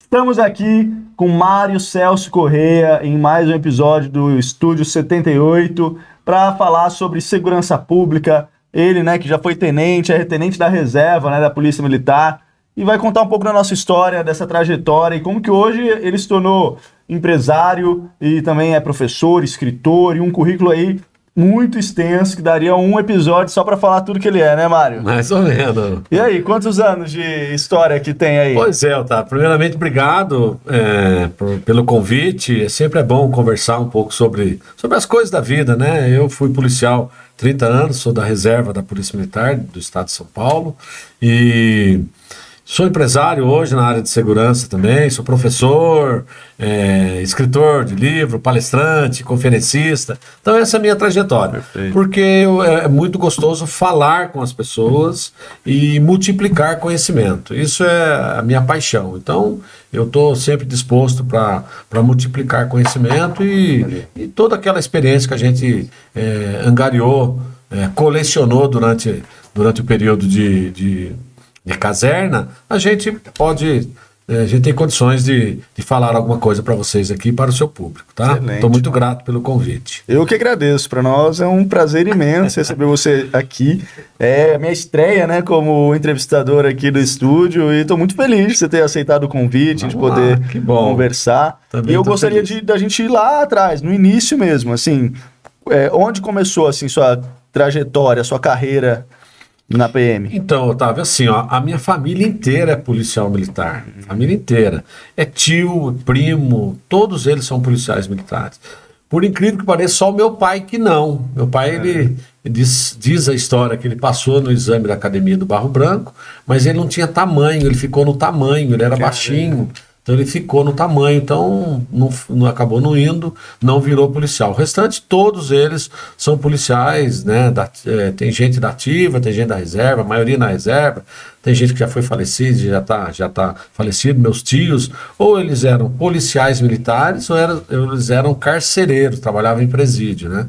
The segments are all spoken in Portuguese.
Estamos aqui com Mário Celso Correia em mais um episódio do Estúdio 78 para falar sobre segurança pública. Ele, né, que já foi tenente, é tenente da reserva, né, da Polícia Militar, e vai contar um pouco da nossa história, dessa trajetória e como que hoje ele se tornou empresário e também é professor, escritor e um currículo aí muito extenso que daria um episódio só para falar tudo que ele é, né, Mário? Mais ou menos. E aí, quantos anos de história que tem aí? Pois é, Otávio. Primeiramente, obrigado pelo convite. Sempre é bom conversar um pouco sobre as coisas da vida, né? Eu fui policial 30 anos, sou da reserva da Polícia Militar do Estado de São Paulo e sou empresário hoje na área de segurança também, sou professor, escritor de livro, palestrante, conferencista. Então essa é a minha trajetória. Perfeito. Porque é muito gostoso falar com as pessoas e multiplicar conhecimento. Isso é a minha paixão. Então eu estou sempre disposto para multiplicar conhecimento e toda aquela experiência que a gente angariou, colecionou durante o período de caserna, a gente tem condições de falar alguma coisa para vocês aqui, para o seu público, tá? Estou muito grato pelo convite. Eu que agradeço, para nós é um prazer imenso receber você aqui. É a minha estreia, né, como entrevistador aqui do estúdio e estou muito feliz de você ter aceitado o convite, de poder conversar. Também e eu gostaria da gente ir lá atrás, no início mesmo, assim, onde começou assim sua trajetória, sua carreira na PM? Então, Otávio, assim, ó, a minha família inteira é policial militar. Família inteira. É tio, primo, todos eles são policiais militares. Por incrível que pareça, só o meu pai que não. Meu pai, ele diz a história que ele passou no exame da Academia do Barro Branco, mas ele não tinha tamanho, ele ficou no tamanho, ele era baixinho. Então ele ficou no tamanho, então não acabou não indo, não virou policial. O restante, todos eles são policiais, né? Tem gente da ativa, tem gente da reserva, a maioria na reserva, tem gente que já foi falecido, já tá falecido, meus tios, ou eles eram policiais militares, ou eles eram carcereiros, trabalhavam em presídio, né?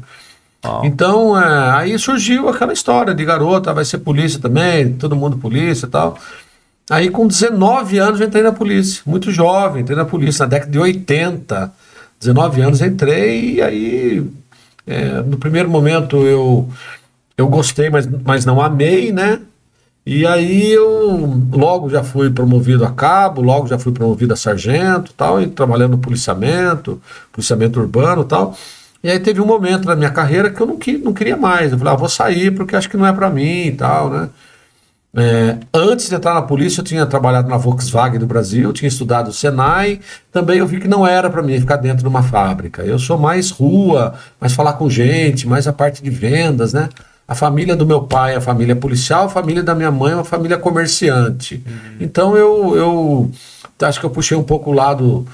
Então, aí surgiu aquela história de garota, vai ser polícia também, todo mundo polícia e tal. Aí com 19 anos eu entrei na polícia, muito jovem, entrei na polícia na década de 80, 19 anos entrei e aí no primeiro momento eu gostei, mas não amei, né? E aí eu logo já fui promovido a cabo, logo já fui promovido a sargento tal, e trabalhando no policiamento urbano tal. E aí teve um momento na minha carreira que eu não queria mais, eu falei, vou sair porque acho que não é pra mim e tal, né? Antes de entrar na polícia eu tinha trabalhado na Volkswagen do Brasil, tinha estudado o Senai, também eu vi que não era para mim ficar dentro de uma fábrica, eu sou mais rua, mais falar com gente, mais a parte de vendas, né? A família do meu pai é a família policial, a família da minha mãe é uma família comerciante. Então eu acho que eu puxei um pouco o lado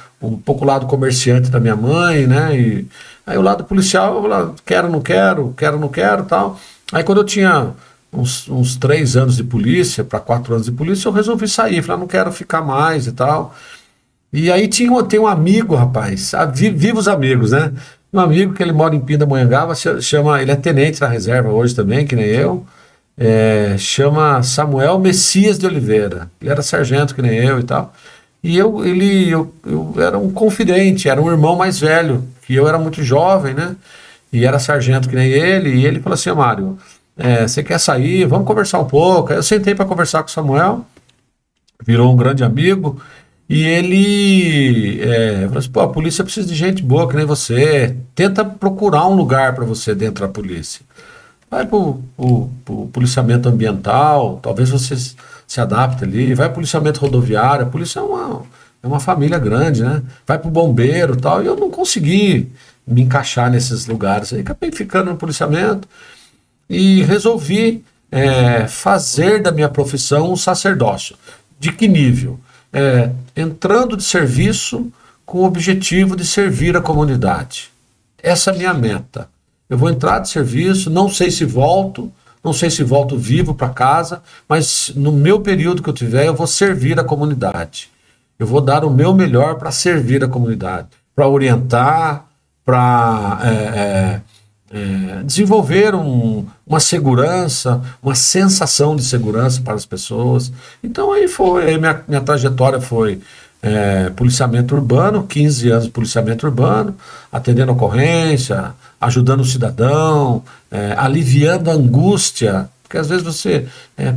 comerciante da minha mãe, né? E aí o lado policial, eu falava, quero, não quero, tal. Aí quando eu tinha uns 3 anos de polícia, para 4 anos de polícia, eu resolvi sair, falei, não quero ficar mais e tal. E aí tem um amigo, rapaz, vivos amigos, né? Um amigo que ele mora em Pindamonhangaba, ele é tenente na reserva hoje também, que nem eu, chama Samuel Messias de Oliveira, ele era sargento que nem eu e tal. E eu era um confidente, era um irmão mais velho, que eu era muito jovem, né? E era sargento que nem ele, e ele falou assim, Mário, você quer sair? Vamos conversar um pouco. Aí eu sentei para conversar com o Samuel, virou um grande amigo, e ele falou assim, a polícia precisa de gente boa que nem você, tenta procurar um lugar para você dentro da polícia. Vai para o policiamento ambiental, talvez você se adapte ali, vai para o policiamento rodoviário, a polícia é uma família grande, né? Vai para o bombeiro e tal, e eu não consegui me encaixar nesses lugares, aí acabei ficando no policiamento, e resolvi fazer da minha profissão um sacerdócio. De que nível? Entrando de serviço com o objetivo de servir a comunidade. Essa é a minha meta. Eu vou entrar de serviço, não sei se volto vivo para casa, mas no meu período que eu tiver, eu vou servir a comunidade. Eu vou dar o meu melhor para servir a comunidade, para orientar, para desenvolver uma segurança, uma sensação de segurança para as pessoas. Então aí minha trajetória foi policiamento urbano, 15 anos de policiamento urbano, atendendo ocorrência, ajudando o cidadão, aliviando a angústia, porque às vezes você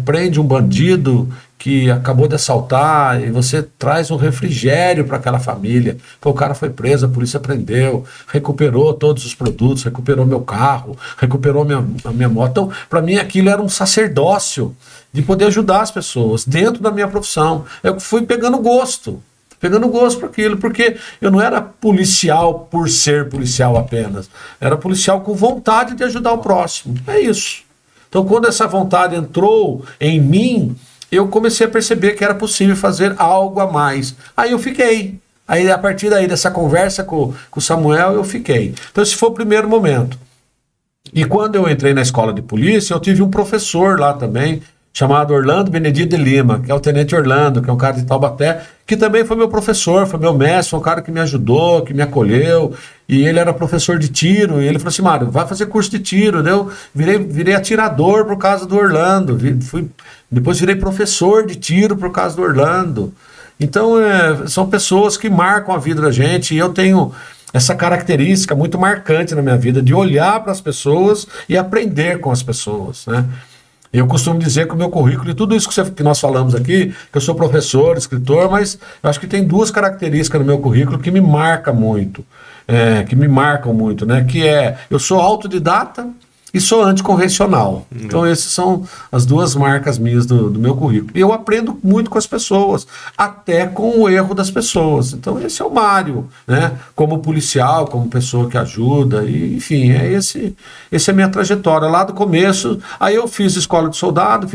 prende um bandido que acabou de assaltar e você traz um refrigério para aquela família. Pô, o cara foi preso, a polícia prendeu, recuperou todos os produtos, recuperou meu carro, recuperou a minha moto. Então, para mim aquilo era um sacerdócio de poder ajudar as pessoas dentro da minha profissão. Eu fui pegando gosto por aquilo, porque eu não era policial por ser policial apenas, era policial com vontade de ajudar o próximo. É isso. Então, quando essa vontade entrou em mim, eu comecei a perceber que era possível fazer algo a mais. Aí eu fiquei. Aí, a partir daí, dessa conversa com o Samuel, eu fiquei. Então, esse foi o primeiro momento. E quando eu entrei na escola de polícia, eu tive um professor lá também, chamado Orlando Benedito de Lima, que é o Tenente Orlando, que é um cara de Taubaté, que também foi meu professor, foi meu mestre, foi um cara que me ajudou, que me acolheu, e ele era professor de tiro, e ele falou assim, Mário, vai fazer curso de tiro. Eu virei atirador por causa do Orlando, depois virei professor de tiro por causa do Orlando. Então, são pessoas que marcam a vida da gente, e eu tenho essa característica muito marcante na minha vida, de olhar para as pessoas e aprender com as pessoas, né? Eu costumo dizer que o meu currículo, e tudo isso que nós falamos aqui, que eu sou professor, escritor, mas eu acho que tem duas características no meu currículo que me marcam muito, né? Que eu sou autodidata e sou anticonvencional. Então essas são as duas marcas minhas do meu currículo. E eu aprendo muito com as pessoas, até com o erro das pessoas. Então esse é o Mário, né? Como policial, como pessoa que ajuda, e, enfim, essa é a minha trajetória. Lá do começo, aí eu fiz escola de soldado,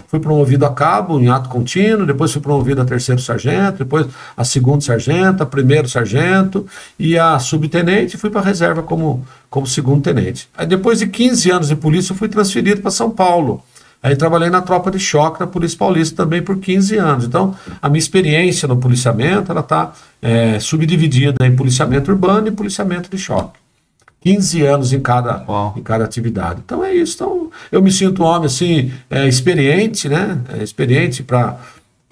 fui promovido a cabo em ato contínuo, depois fui promovido a terceiro sargento, depois a segundo sargento, a primeiro sargento e a subtenente, e fui para a reserva como segundo tenente. Aí depois de 15 anos de polícia eu fui transferido para São Paulo. Aí trabalhei na tropa de choque da Polícia Paulista também por 15 anos. Então a minha experiência no policiamento ela está subdividida em policiamento urbano e policiamento de choque. 15 anos em cada atividade. Então é isso. Então eu me sinto um homem assim, experiente, né? Experiente para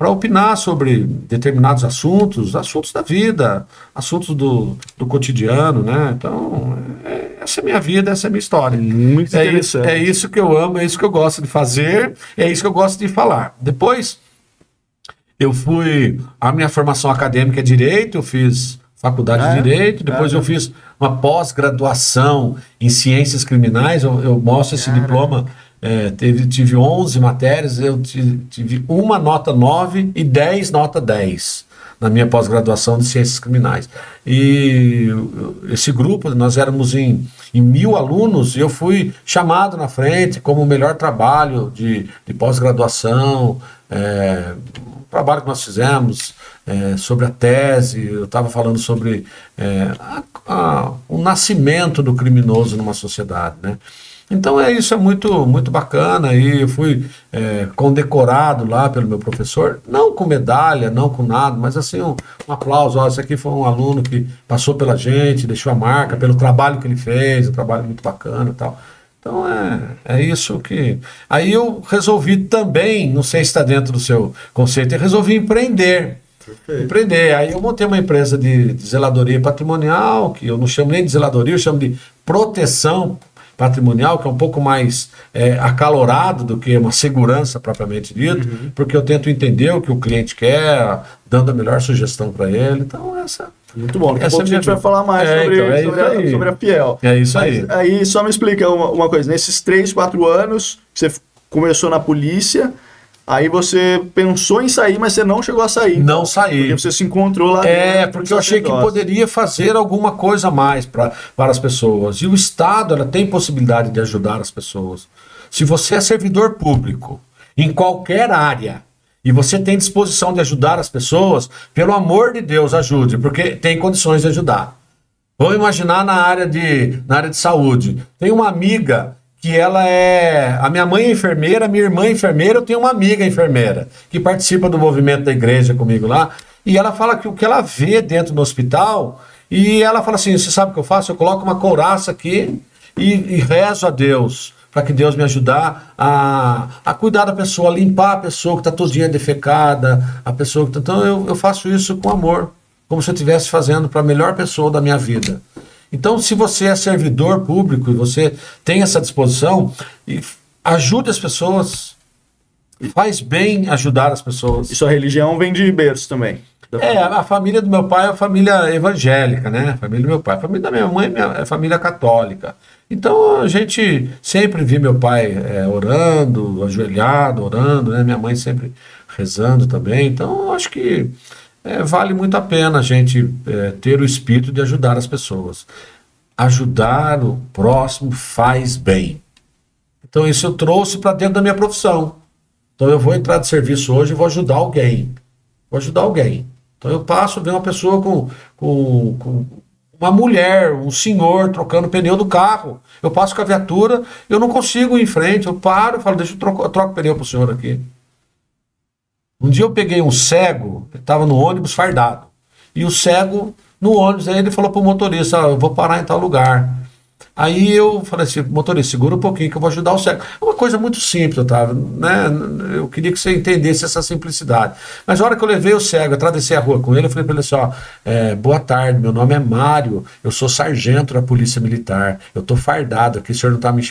opinar sobre determinados assuntos da vida, assuntos do cotidiano, né? Então, essa é a minha vida, essa é a minha história. Muito interessante. É isso que eu amo, é isso que eu gosto de fazer, é isso que eu gosto de falar. Depois, a minha formação acadêmica é Direito, eu fiz faculdade de Direito, depois eu fiz uma pós-graduação em Ciências Criminais, eu mostro esse diploma. Tive 11 matérias, eu tive uma nota 9 e 10 nota 10 na minha pós-graduação de Ciências Criminais. E esse grupo, nós éramos em 1.000 alunos, e eu fui chamado na frente como o melhor trabalho de pós-graduação, um trabalho que nós fizemos sobre a tese, eu estava falando sobre o nascimento do criminoso numa sociedade, né? Então isso é muito, muito bacana, e eu fui condecorado lá pelo meu professor, não com medalha, não com nada, mas assim um aplauso. Esse aqui foi um aluno que passou pela gente, deixou a marca pelo trabalho que ele fez, um trabalho muito bacana e tal. Então é isso que... Aí eu resolvi também, não sei se está dentro do seu conceito, eu resolvi empreender. Empreender. Aí eu montei uma empresa de zeladoria patrimonial, que eu não chamo nem de zeladoria, eu chamo de proteção patrimonial, que é um pouco mais acalorado do que uma segurança propriamente dito, porque eu tento entender o que o cliente quer, dando a melhor sugestão para ele. Então muito bom, daqui a pouco a gente vai falar mais sobre a Fiel. É isso aí. Mas aí só me explica uma coisa, nesses 3, 4 anos que você começou na polícia, aí você pensou em sair, mas você não chegou a sair. Não saí. Porque você se encontrou lá dentro. Porque eu achei que poderia fazer alguma coisa a mais para as pessoas. E o Estado tem possibilidade de ajudar as pessoas. Se você é servidor público, em qualquer área, e você tem disposição de ajudar as pessoas, pelo amor de Deus, ajude, porque tem condições de ajudar. Vamos imaginar na área de saúde. Tem uma amiga que a minha mãe é enfermeira, a minha irmã é enfermeira, eu tenho uma amiga enfermeira que participa do movimento da igreja comigo lá, e ela fala que o que ela vê dentro do hospital, e ela fala assim, você sabe o que eu faço? Eu coloco uma couraça aqui e rezo a Deus, para que Deus me ajudar a cuidar da pessoa, a limpar a pessoa que está todinha defecada, a pessoa que então eu faço isso com amor, como se eu estivesse fazendo para a melhor pessoa da minha vida. Então, se você é servidor público e você tem essa disposição, ajude as pessoas, faz bem ajudar as pessoas. E sua religião vem de berço também? A família do meu pai é uma família evangélica, né? A família do meu pai. A família da minha mãe é família católica. Então a gente sempre viu meu pai orando, ajoelhado, orando, né? Minha mãe sempre rezando também. Então eu acho que vale muito a pena a gente ter o espírito de ajudar as pessoas. Ajudar o próximo faz bem. Então isso eu trouxe para dentro da minha profissão. Então eu vou entrar de serviço hoje e vou ajudar alguém. Vou ajudar alguém. Então eu passo a ver uma pessoa com uma mulher, um senhor trocando pneu do carro. Eu passo com a viatura, eu não consigo ir em frente, eu paro e falo, deixa eu troco o pneu pro senhor aqui. Um dia eu peguei um cego, ele estava no ônibus fardado. E o cego, no ônibus, aí ele falou pro motorista, eu vou parar em tal lugar. Aí eu falei assim, motorista, segura um pouquinho que eu vou ajudar o cego. É uma coisa muito simples, Otávio, né? Eu queria que você entendesse essa simplicidade. Mas a hora que eu levei o cego, atravessei a rua com ele, eu falei para ele assim, boa tarde, meu nome é Mário, eu sou sargento da Polícia Militar, eu estou fardado aqui, o senhor não está me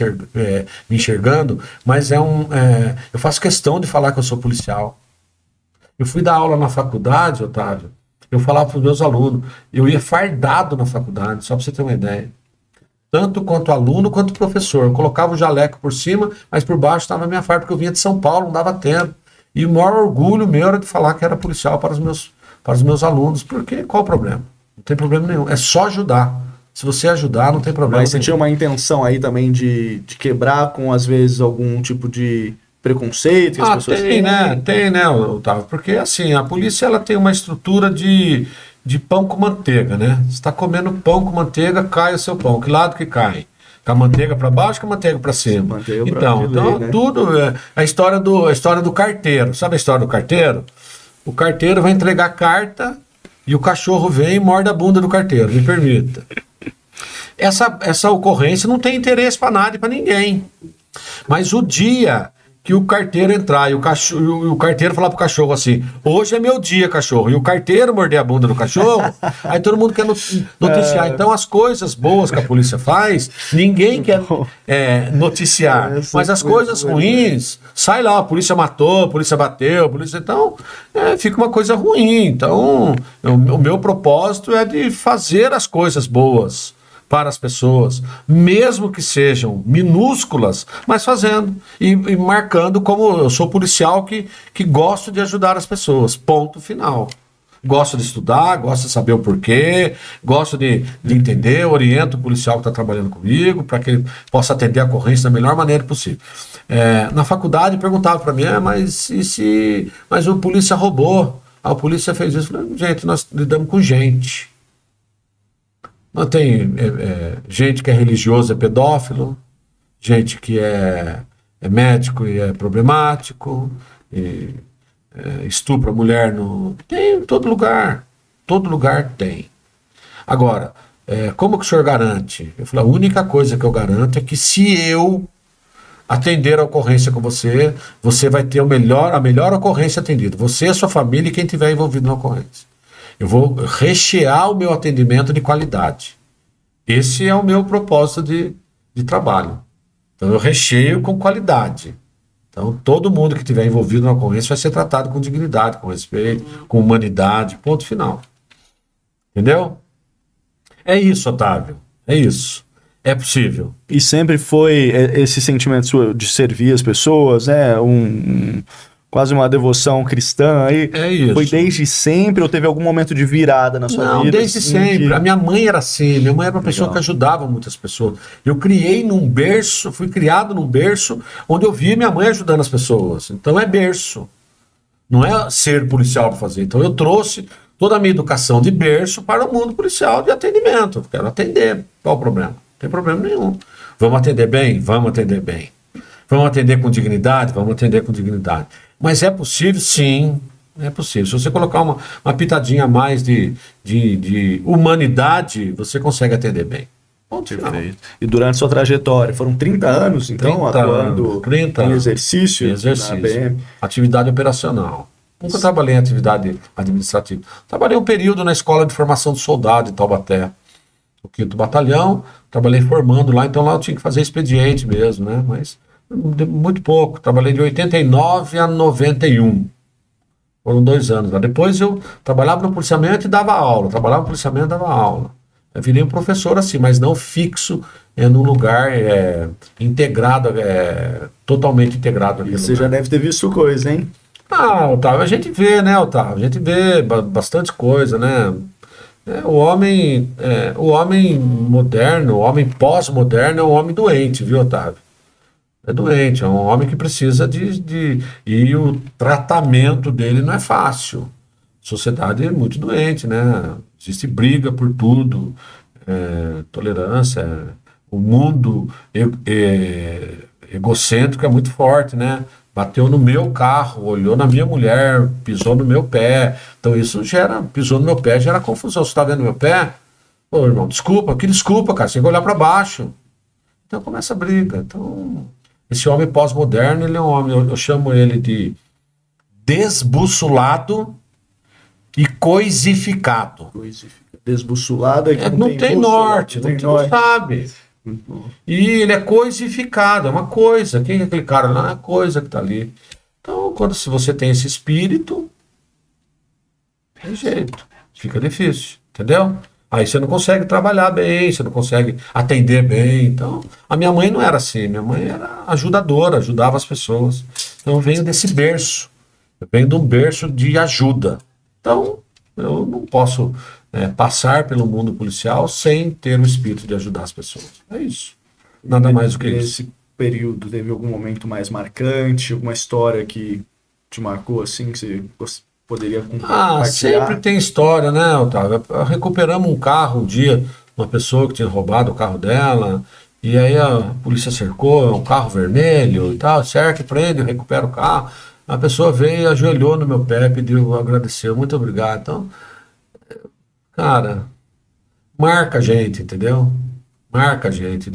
enxergando, mas eu faço questão de falar que eu sou policial. Eu fui dar aula na faculdade, Otávio, eu falava para os meus alunos, eu ia fardado na faculdade, só para você ter uma ideia. Tanto quanto aluno quanto professor. Eu colocava o jaleco por cima, mas por baixo estava a minha farda, porque eu vinha de São Paulo, não dava tempo. E o maior orgulho meu era de falar que era policial para os meus alunos. Porque qual o problema? Não tem problema nenhum. É só ajudar. Se você ajudar, não tem problema. Mas você tinha uma intenção aí também de quebrar com, às vezes, algum tipo de preconceito que as pessoas têm? Tem, né, Otávio? Porque, assim, a polícia ela tem uma estrutura de pão com manteiga, né? Você está comendo pão com manteiga, cai o seu pão. Que lado que cai? Com a manteiga para baixo, com a manteiga para cima. Então, né? Tudo a história do carteiro. Sabe a história do carteiro? O carteiro vai entregar carta e o cachorro vem e morde a bunda do carteiro. Me permita. Essa ocorrência não tem interesse para nada e para ninguém. Mas o dia que o carteiro entrar e o carteiro falar pro cachorro assim, hoje é meu dia, cachorro, e o carteiro morder a bunda do cachorro, aí todo mundo quer noticiar. Então as coisas boas que a polícia faz, ninguém quer noticiar. Mas as coisas ruins, sai lá, a polícia matou, a polícia bateu, a polícia... Então, fica uma coisa ruim. Então, o meu propósito é de fazer as coisas boas para as pessoas, mesmo que sejam minúsculas, mas fazendo e marcando como eu sou policial que gosto de ajudar as pessoas, ponto final. Gosto de estudar, gosto de saber o porquê, gosto de entender, oriento o policial que está trabalhando comigo para que ele possa atender a ocorrência da melhor maneira possível. Na faculdade perguntava para mim, mas o polícia roubou, a polícia fez isso. Eu falei, gente, nós lidamos com gente. Não tem gente que é religioso, é pedófilo, gente que é médico e é problemático, e estupra a mulher tem em todo lugar tem. Agora, como que o senhor garante? Eu falei, a única coisa que eu garanto é que se eu atender a ocorrência com você, você vai ter a melhor ocorrência atendida, você, a sua família e quem estiver envolvido na ocorrência. Eu vou rechear o meu atendimento de qualidade. Esse é o meu propósito de trabalho. Então eu recheio com qualidade. Então todo mundo que estiver envolvido na ocorrência vai ser tratado com dignidade, com respeito, com humanidade, ponto final. Entendeu? É isso, Otávio. É isso. É possível. E sempre foi esse sentimento de servir as pessoas, né? Quase uma devoção cristã aí. É isso. Foi desde sempre ou teve algum momento de virada na sua vida? Não, desde sempre. A minha mãe era assim. Minha mãe era uma pessoa que ajudava muitas pessoas. Eu fui criado num berço onde eu via minha mãe ajudando as pessoas. Então é berço. Não é ser policial para fazer. Então eu trouxe toda a minha educação de berço para o mundo policial de atendimento. Eu quero atender. Qual o problema? Não tem problema nenhum. Vamos atender bem? Vamos atender bem. Vamos atender com dignidade? Vamos atender com dignidade. Mas é possível? Sim, é possível. Se você colocar uma pitadinha a mais de humanidade, você consegue atender bem. Ponto final. Perfeito. E durante sua trajetória, foram 30 anos, então, 30 atuando anos, 30 em anos. exercício, Em exercício. na BM? Atividade operacional. Nunca trabalhei em atividade administrativa. Trabalhei um período na Escola de Formação de Soldado, em Taubaté, o 5º Batalhão. Trabalhei formando lá, então lá eu tinha que fazer expediente mesmo, né? Mas muito pouco. Trabalhei de 89 a 91. Foram 2 anos lá. Depois eu trabalhava no policiamento e dava aula. Trabalhava no policiamento e dava aula. Eu virei um professor assim, mas não fixo num lugar integrado, totalmente integrado. E você já deve ter visto coisa, hein? Ah, Otávio, a gente vê, né, Otávio? A gente vê bastante coisa, né? O homem moderno, o homem pós-moderno é um homem doente, viu, Otávio? É doente, é um homem que precisa E o tratamento dele não é fácil. A sociedade é muito doente, né? Existe briga por tudo, tolerância. O mundo egocêntrico é muito forte, né? Bateu no meu carro, olhou na minha mulher, pisou no meu pé. Então isso pisou no meu pé, gera confusão. Você está vendo meu pé? Pô, irmão, desculpa, que desculpa, cara, você tem que olhar para baixo. Então começa a briga. Então, esse homem pós-moderno, ele é um homem, eu chamo ele de desbussolado e coisificado. Desbussolado é que não tem norte, não sabe. E ele é coisificado, é uma coisa. Quem é aquele cara lá? É a coisa que está ali. Então, se você tem esse espírito, tem jeito. Fica difícil, entendeu? Aí você não consegue trabalhar bem, você não consegue atender bem. Então, a minha mãe não era assim. Minha mãe era ajudadora, ajudava as pessoas. Então, eu venho desse berço. Eu venho de um berço de ajuda. Então, eu não posso passar pelo mundo policial sem ter o espírito de ajudar as pessoas. É isso. Nada mais do que isso. Nesse período, teve algum momento mais marcante, alguma história que te marcou assim, que você poderia compartilhar? Sempre tem história, né, Otávio? Recuperamos um carro um dia, uma pessoa que tinha roubado o carro dela, e aí a polícia cercou, um carro vermelho e tal, certo, prende, recupera o carro. A pessoa veio, ajoelhou no meu pé, pediu, agradeceu, muito obrigado. Então, cara, marca a gente, entendeu? Marca a gente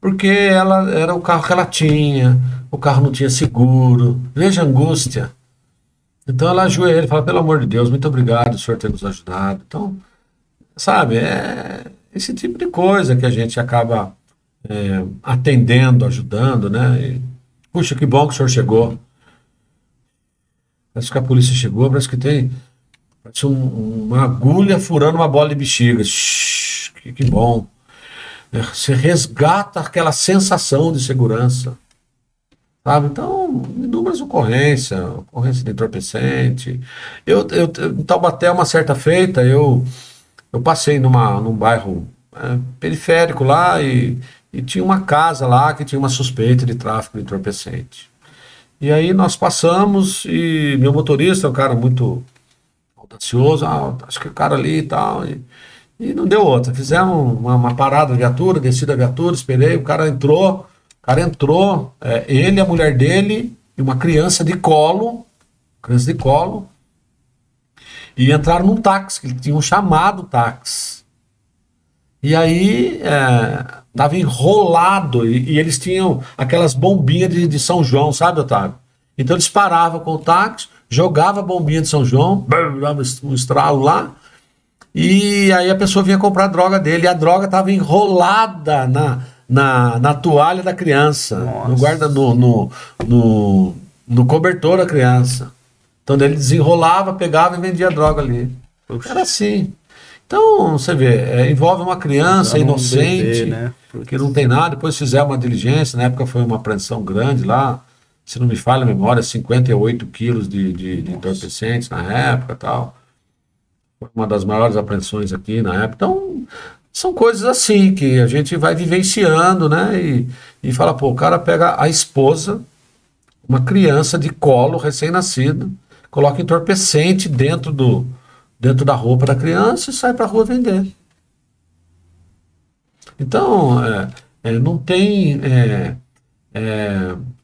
porque ela era o carro que ela tinha, o carro não tinha seguro, veja a angústia. Então ela ajoelha e fala, pelo amor de Deus, muito obrigado, o senhor ter nos ajudado. Então, sabe, é esse tipo de coisa que a gente acaba atendendo, ajudando, né? E, puxa, que bom que o senhor chegou. Parece que a polícia chegou, parece uma agulha furando uma bola de bexiga. Que bom. Você resgata aquela sensação de segurança. Sabe? Então, inúmeras ocorrência de entorpecente. Em Taubaté, uma certa feita, eu passei num bairro periférico lá e tinha uma casa lá que tinha uma suspeita de tráfico de entorpecente. E aí nós passamos e meu motorista é um cara muito audacioso, acho que o cara ali e tal, e não deu outra. Fizemos uma parada de viatura, descida a viatura, esperei, o cara entrou, ele, a mulher dele e uma criança de colo, e entraram num táxi, que tinham chamado táxi. E aí estava enrolado, e eles tinham aquelas bombinhas de São João, sabe, Otávio? Então eles paravam com o táxi, jogavam a bombinha de São João, dava um estralo lá, e aí a pessoa vinha comprar a droga dele, e a droga estava enrolada na toalha da criança, no cobertor da criança. Então ele desenrolava, pegava e vendia a droga ali. Puxa. Era assim. Então, você vê, envolve uma criança inocente, né? Que não tem nada, depois fizeram uma diligência, na época foi uma apreensão grande lá, se não me falha a memória, 58 quilos de entorpecentes na época e tal. Foi uma das maiores apreensões aqui na época. Então, são coisas assim que a gente vai vivenciando, né? E fala, pô, o cara pega a esposa, uma criança de colo, recém-nascida, coloca entorpecente dentro da roupa da criança e sai para a rua vender. Então, não tem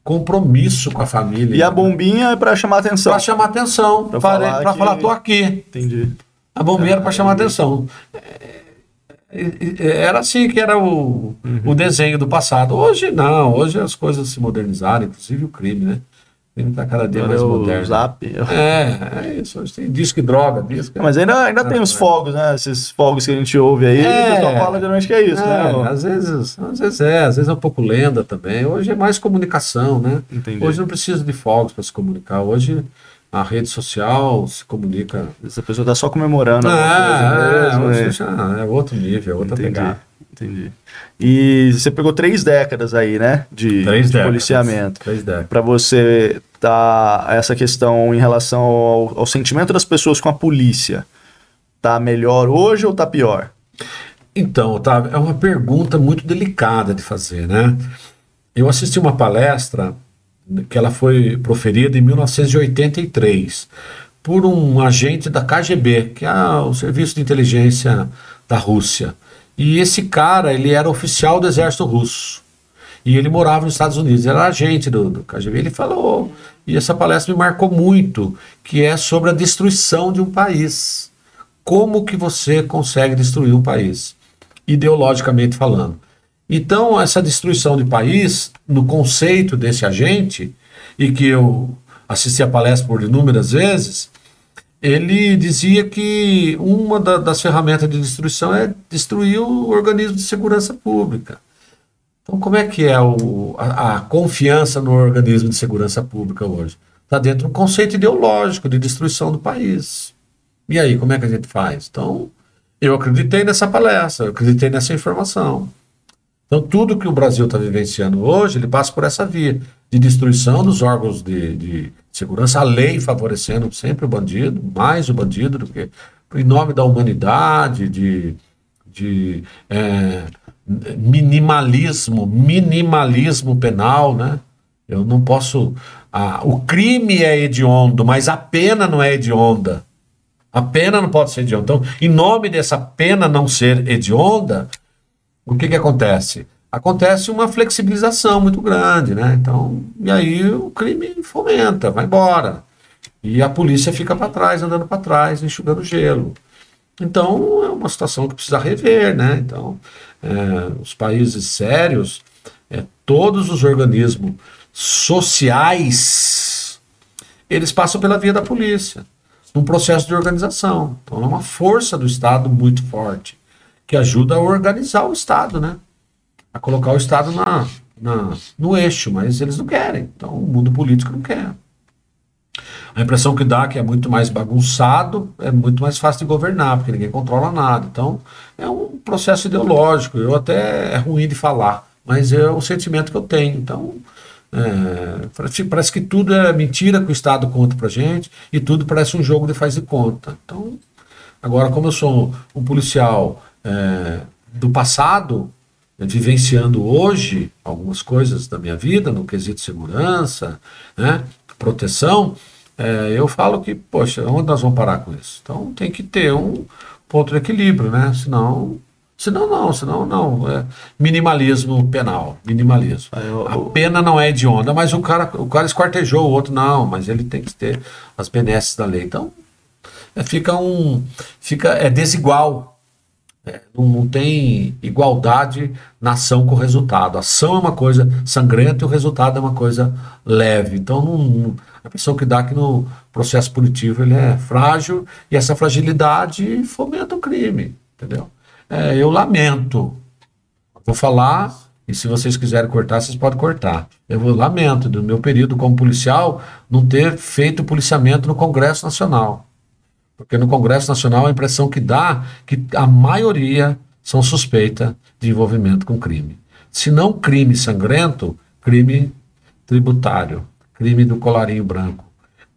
compromisso com a família. E a bombinha é para chamar atenção. Para chamar atenção, para falar, tô aqui. Entendi. A bombinha era para chamar atenção. Era assim que era o desenho do passado. Hoje não, hoje as coisas se modernizaram, inclusive o crime, né? O crime está cada dia Agora mais é o moderno. Zap. É isso. Hoje tem disco e droga, disco. Mas ainda tem os fogos, né? Esses fogos que a gente ouve aí, o pessoal fala geralmente que é isso, né? Às vezes é um pouco lenda também. Hoje é mais comunicação, né? Entendi. Hoje não precisa de fogos para se comunicar. Hoje a rede social se comunica. Essa pessoa tá só comemorando alguma coisa mesmo. Hoje já é outro nível, é outra pegada. Entendi. E você pegou 3 décadas aí, né? De policiamento. 3 décadas. Para você tá essa questão em relação ao sentimento das pessoas com a polícia, tá melhor hoje ou tá pior? Então, Otávio, é uma pergunta muito delicada de fazer, né? Eu assisti uma palestra que ela foi proferida em 1983 por um agente da KGB, que é o Serviço de Inteligência da Rússia. E esse cara, ele era oficial do exército russo. E ele morava nos Estados Unidos, era agente do KGB. Ele falou, e essa palestra me marcou muito, que é sobre a destruição de um país. Como que você consegue destruir um país? Ideologicamente falando. Então, essa destruição de país, no conceito desse agente, e que eu assisti a palestra por inúmeras vezes, ele dizia que uma das ferramentas de destruição é destruir o organismo de segurança pública. Então, como é que é a confiança no organismo de segurança pública hoje? Está dentro de um conceito ideológico de destruição do país. E aí, como é que a gente faz? Então, eu acreditei nessa palestra, eu acreditei nessa informação. Então, tudo que o Brasil está vivenciando hoje, ele passa por essa via de destruição dos órgãos de segurança, a lei favorecendo sempre o bandido, mais o bandido do que em nome da humanidade, de minimalismo penal, né? Eu não posso... o crime é hediondo, mas a pena não é hedionda. A pena não pode ser hedionda. Então, em nome dessa pena não ser hedionda, o que acontece? Acontece uma flexibilização muito grande, né? Então, e aí o crime fomenta, vai embora. E a polícia fica para trás, andando para trás, enxugando gelo. Então, é uma situação que precisa rever, né? Então, os países sérios, todos os organismos sociais, eles passam pela via da polícia, num processo de organização. Então, é uma força do Estado muito forte, que ajuda a organizar o Estado, né? A colocar o Estado no eixo, mas eles não querem. Então, o mundo político não quer. A impressão que dá é que é muito mais bagunçado, é muito mais fácil de governar, porque ninguém controla nada. Então, é um processo ideológico. É ruim de falar, mas é o sentimento que eu tenho. Então, parece que tudo é mentira que o Estado conta pra gente, e tudo parece um jogo de faz de conta. Então, agora, como eu sou um policial do passado, vivenciando hoje algumas coisas da minha vida, no quesito segurança, né, proteção, eu falo que, poxa, onde nós vamos parar com isso? Então tem que ter um ponto de equilíbrio, né? Senão não. Minimalismo penal, minimalismo. A pena não é hedionda, mas o cara esquartejou o outro, não, mas ele tem que ter as benesses da lei. Então, é desigual. Não tem igualdade na ação com o resultado. A ação é uma coisa sangrenta e o resultado é uma coisa leve. Então, a impressão que dá que no processo punitivo ele é frágil, e essa fragilidade fomenta o crime, entendeu? Eu lamento. Vou falar, e se vocês quiserem cortar, vocês podem cortar. Eu lamento do meu período como policial não ter feito policiamento no Congresso Nacional. Porque no Congresso Nacional a impressão que dá que a maioria são suspeita de envolvimento com crime. Se não crime sangrento, crime tributário, crime do colarinho branco,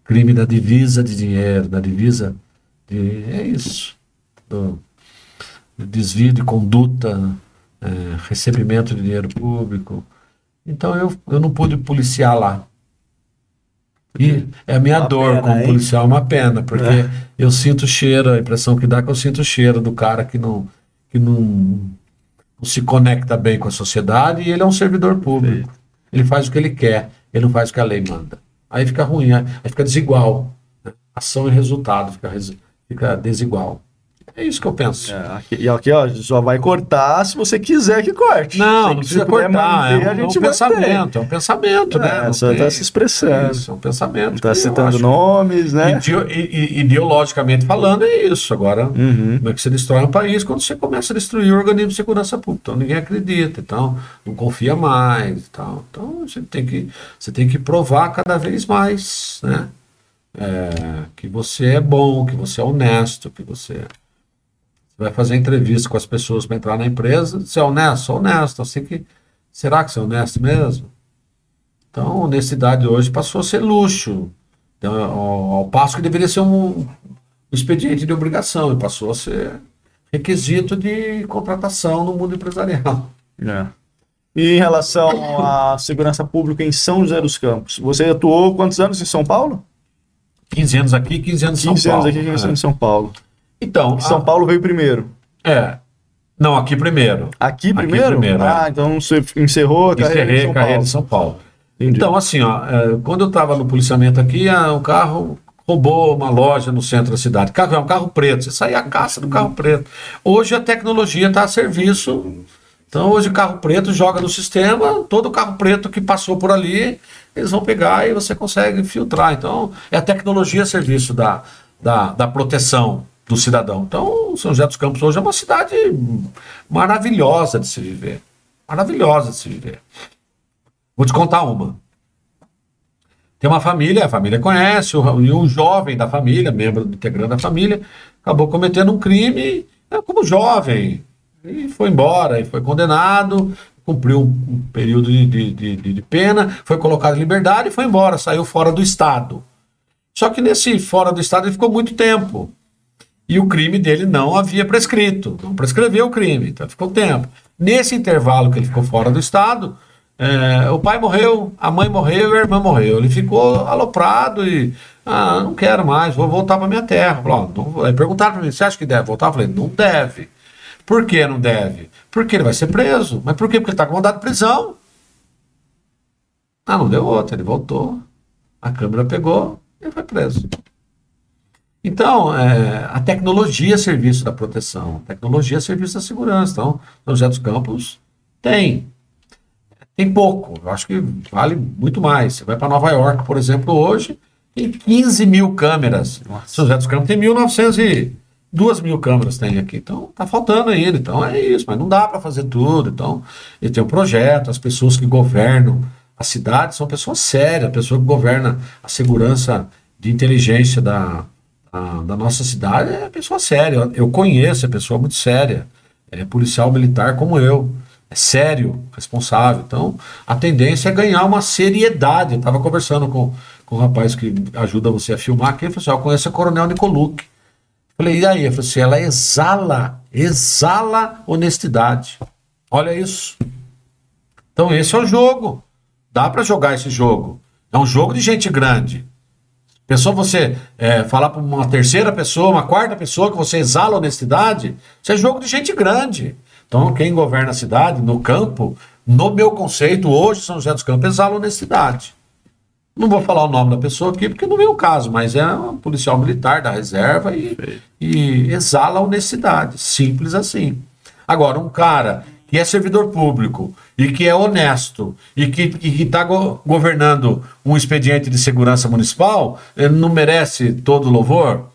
crime da divisa de dinheiro, da divisa de... É isso. Do desvio de conduta, recebimento de dinheiro público. Então eu não pude policiar lá. E é a minha dor como policial, é uma pena, porque eu sinto o cheiro, a impressão que dá é que eu sinto o cheiro do cara que não se conecta bem com a sociedade, e ele é um servidor público. Ele faz o que ele quer, ele não faz o que a lei manda. Aí fica ruim, aí fica desigual. Ação e resultado fica desigual. É isso que eu penso. E aqui, ó, só vai cortar se você quiser que corte. Não precisa cortar. Manter, a gente pensamento, é um pensamento, né? Só está se expressando. Isso, é um pensamento. Está citando nomes, né? Ideologicamente falando, é isso. Agora, como é que você destrói um país quando você começa a destruir o organismo de segurança pública? Então, ninguém acredita, então, não confia mais e tal. Então, você tem que provar cada vez mais, né? Que você é bom, que você é honesto, que você vai fazer entrevista com as pessoas para entrar na empresa. Você é honesto? Sou honesto. Será que você é honesto mesmo? Então, honestidade hoje passou a ser luxo. Então, ao passo que deveria ser um expediente de obrigação, e passou a ser requisito de contratação no mundo empresarial. E em relação à segurança pública em São José dos Campos, você atuou quantos anos em São Paulo? 15 anos aqui, 15 anos em São Paulo. 15 anos aqui, 15 anos em São Paulo. Então, São Paulo veio primeiro. Não, aqui primeiro. Aqui primeiro? Então você encerrou a carreira em São Paulo. Entendi. Então, assim, quando eu estava no policiamento aqui, um carro roubou uma loja no centro da cidade. É um carro preto, você saía a caça do carro preto. Hoje a tecnologia está a serviço. Então, hoje o carro preto joga no sistema, todo carro preto que passou por ali, eles vão pegar e você consegue filtrar. Então, é a tecnologia a serviço da proteção do cidadão. Então, São José dos Campos hoje é uma cidade maravilhosa de se viver. Maravilhosa de se viver. Vou te contar uma. Tem uma família, a família conhece, e um jovem da família, membro integrante da família, acabou cometendo um crime como jovem. E foi embora, e foi condenado, cumpriu um período de pena, foi colocado em liberdade e foi embora, saiu fora do estado. Só que nesse fora do estado ele ficou muito tempo. E o crime dele não havia prescrito, não prescreveu o crime, então ficou tempo. Nesse intervalo que ele ficou fora do estado, o pai morreu, a mãe morreu e a irmã morreu. Ele ficou aloprado e, não quero mais, vou voltar para minha terra. Aí perguntaram para mim, você acha que deve voltar? Eu falei, não deve. Por que não deve? Porque ele vai ser preso. Mas por quê? Porque ele está com mandado de prisão. Não deu outra, ele voltou, a câmera pegou e ele foi preso. Então, a tecnologia é serviço da proteção, a tecnologia é serviço da segurança. Então, São José dos Campos tem pouco, eu acho que vale muito mais. Você vai para Nova York, por exemplo, hoje, tem 15 mil câmeras. Nossa. São José dos Campos tem 2.000 câmeras tem aqui. Então, tá faltando ainda. Então, é isso, mas não dá para fazer tudo. Então, ele tem um projeto, as pessoas que governam a cidade são pessoas sérias, a pessoa que governa a segurança de inteligência da nossa cidade é pessoa séria. Eu conheço, é pessoa muito séria. É policial militar como eu. É sério, responsável. Então, a tendência é ganhar uma seriedade. Eu estava conversando com um rapaz que ajuda você a filmar aqui. Ele falou assim, eu conheço a Coronel Nicolucci. Falei, e aí? Ele falou assim, ela exala honestidade. Olha isso. Então, esse é o jogo. Dá para jogar esse jogo. É um jogo de gente grande. Pensou você falar para uma terceira pessoa, uma quarta pessoa que você exala honestidade? Isso é jogo de gente grande. Então, quem governa a cidade, no campo, no meu conceito, hoje, São José dos Campos, exala honestidade. Não vou falar o nome da pessoa aqui, porque não é o caso, mas é um policial militar da reserva e exala honestidade. Simples assim. Agora, um cara que é servidor público e que é honesto e que está governando um expediente de segurança municipal, ele não merece todo o louvor?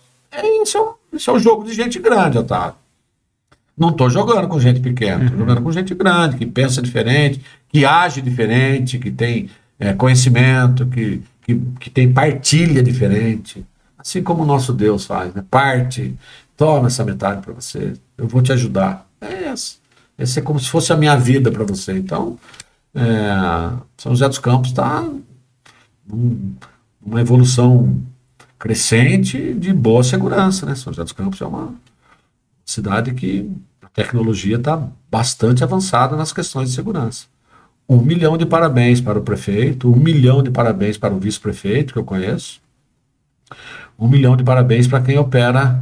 Isso é um jogo de gente grande, Otávio. Não estou jogando com gente pequena, estou jogando com gente grande, que pensa diferente, que age diferente, que tem conhecimento, que tem partilha diferente. Assim como o nosso Deus faz, né? Parte, toma essa metade para você, eu vou te ajudar. Esse é como se fosse a minha vida para você. Então, São José dos Campos está numa evolução crescente de boa segurança, né? São José dos Campos é uma cidade que a tecnologia está bastante avançada nas questões de segurança. 1 milhão de parabéns para o prefeito, 1 milhão de parabéns para o vice-prefeito, que eu conheço, 1 milhão de parabéns para quem opera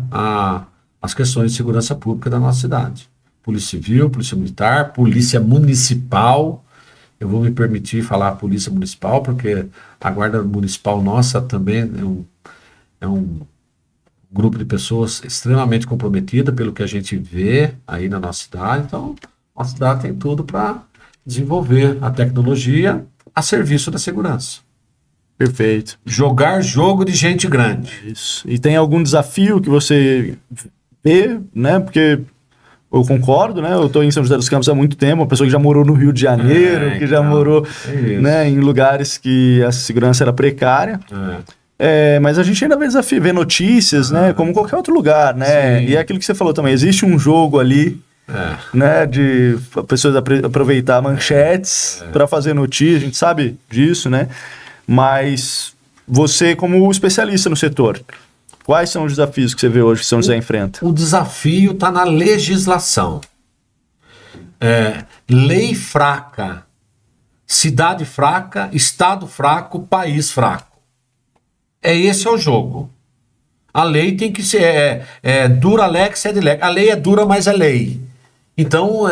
as questões de segurança pública da nossa cidade. Polícia Civil, Polícia Militar, Polícia Municipal. Eu vou me permitir falar Polícia Municipal, porque a Guarda Municipal nossa também é um grupo de pessoas extremamente comprometida pelo que a gente vê aí na nossa cidade. Então, a nossa cidade tem tudo para desenvolver a tecnologia a serviço da segurança. Perfeito. Jogar jogo de gente grande. Isso. E tem algum desafio que você vê, né? Porque eu concordo, né? Eu estou em São José dos Campos há muito tempo, uma pessoa que já morou no Rio de Janeiro, que já morou, né, em lugares que a segurança era precária. Mas a gente ainda vê desafio, vê notícias, né? Como qualquer outro lugar, né? Sim. E é aquilo que você falou também, existe um jogo ali, né? De pessoas aproveitar manchetes para fazer notícia, a gente sabe disso, né? Mas você, como especialista no setor, quais são os desafios que você vê hoje que São José enfrenta? O desafio está na legislação. Lei fraca, cidade fraca, estado fraco, país fraco. Esse é o jogo. A lei tem que ser dura lex sed lex. A lei é dura, mas é lei. Então,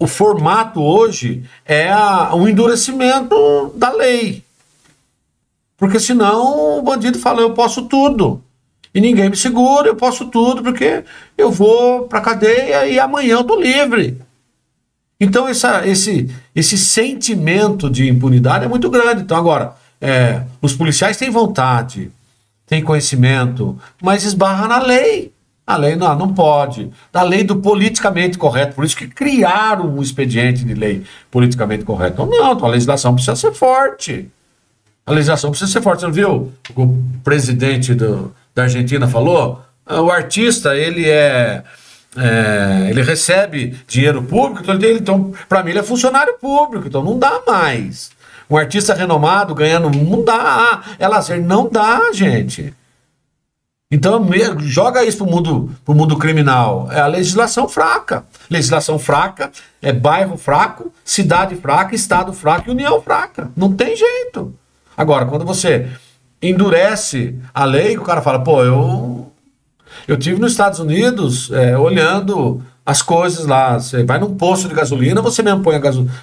o formato hoje é o endurecimento da lei. Porque senão o bandido fala, eu posso tudo. E ninguém me segura, eu posso tudo, porque eu vou pra cadeia e amanhã eu tô livre. Então esse sentimento de impunidade é muito grande. Então agora, os policiais têm vontade, têm conhecimento, mas esbarra na lei. A lei não pode. A lei do politicamente correto. Por isso que criaram um expediente de lei politicamente correto. Então a legislação precisa ser forte. A legislação precisa ser forte. Você não viu o que o presidente da Argentina falou? O artista, ele recebe dinheiro público, então para mim ele é funcionário público, então não dá mais. Um artista renomado ganhando, não dá. É lazer, não dá, gente. Então joga isso pro mundo criminal. É a legislação fraca. Legislação fraca é bairro fraco, cidade fraca, estado fraco e união fraca. Não tem jeito. Agora, quando você endurece a lei, o cara fala, pô, eu estive nos Estados Unidos olhando as coisas lá. Você vai num posto de gasolina, você mesmo põe